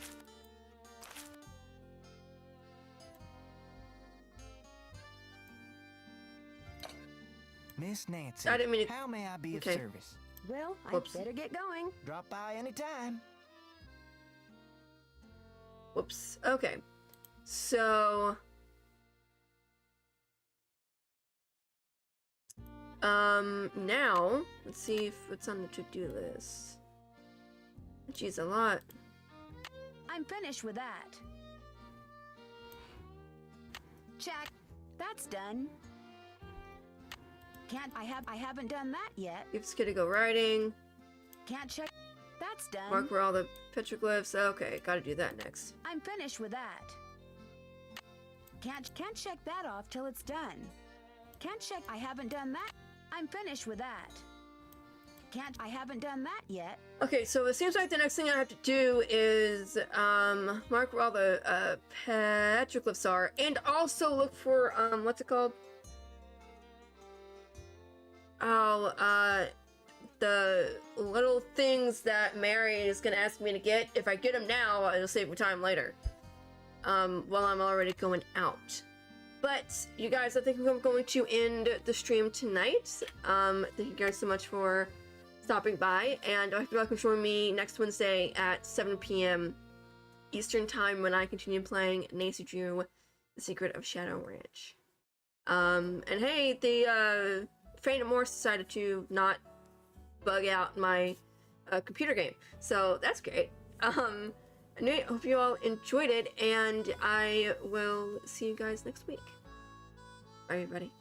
[SPEAKER 6] Miss Nancy,
[SPEAKER 1] I didn't mean to...
[SPEAKER 6] how may I be
[SPEAKER 1] Okay.
[SPEAKER 6] of service?
[SPEAKER 2] Well,
[SPEAKER 1] Whoops.
[SPEAKER 2] I better get going.
[SPEAKER 6] Drop by anytime.
[SPEAKER 1] Whoops. Okay. So... now, let's see if what's on the to-do list. Geez, a lot.
[SPEAKER 2] I'm finished with that. Check. That's done. I haven't done that yet.
[SPEAKER 1] Gives kid to go riding.
[SPEAKER 2] Can't check. That's done.
[SPEAKER 1] Mark where all the petroglyphs. Okay, gotta do that next.
[SPEAKER 2] I'm finished with that. Can't check that off till it's done. Can't check. I haven't done that. I'm finished with that. I haven't done that yet.
[SPEAKER 1] Okay, so it seems like the next thing I have to do is mark where all the petroglyphs are, and also look for what's it called? Oh, the little things that Mary is gonna ask me to get. If I get them now, it'll save me time later. While I'm already going out. But you guys, I think I'm going to end the stream tonight. Thank you guys so much for stopping by, and I hope you all can join me next Wednesday at 7 p.m. Eastern Time when I continue playing Nancy Drew, The Secret of Shadow Ranch. And hey, the Phantom Morse decided to not bug out my computer game, so that's great. Anyway, I hope you all enjoyed it, and I will see you guys next week. Bye, everybody.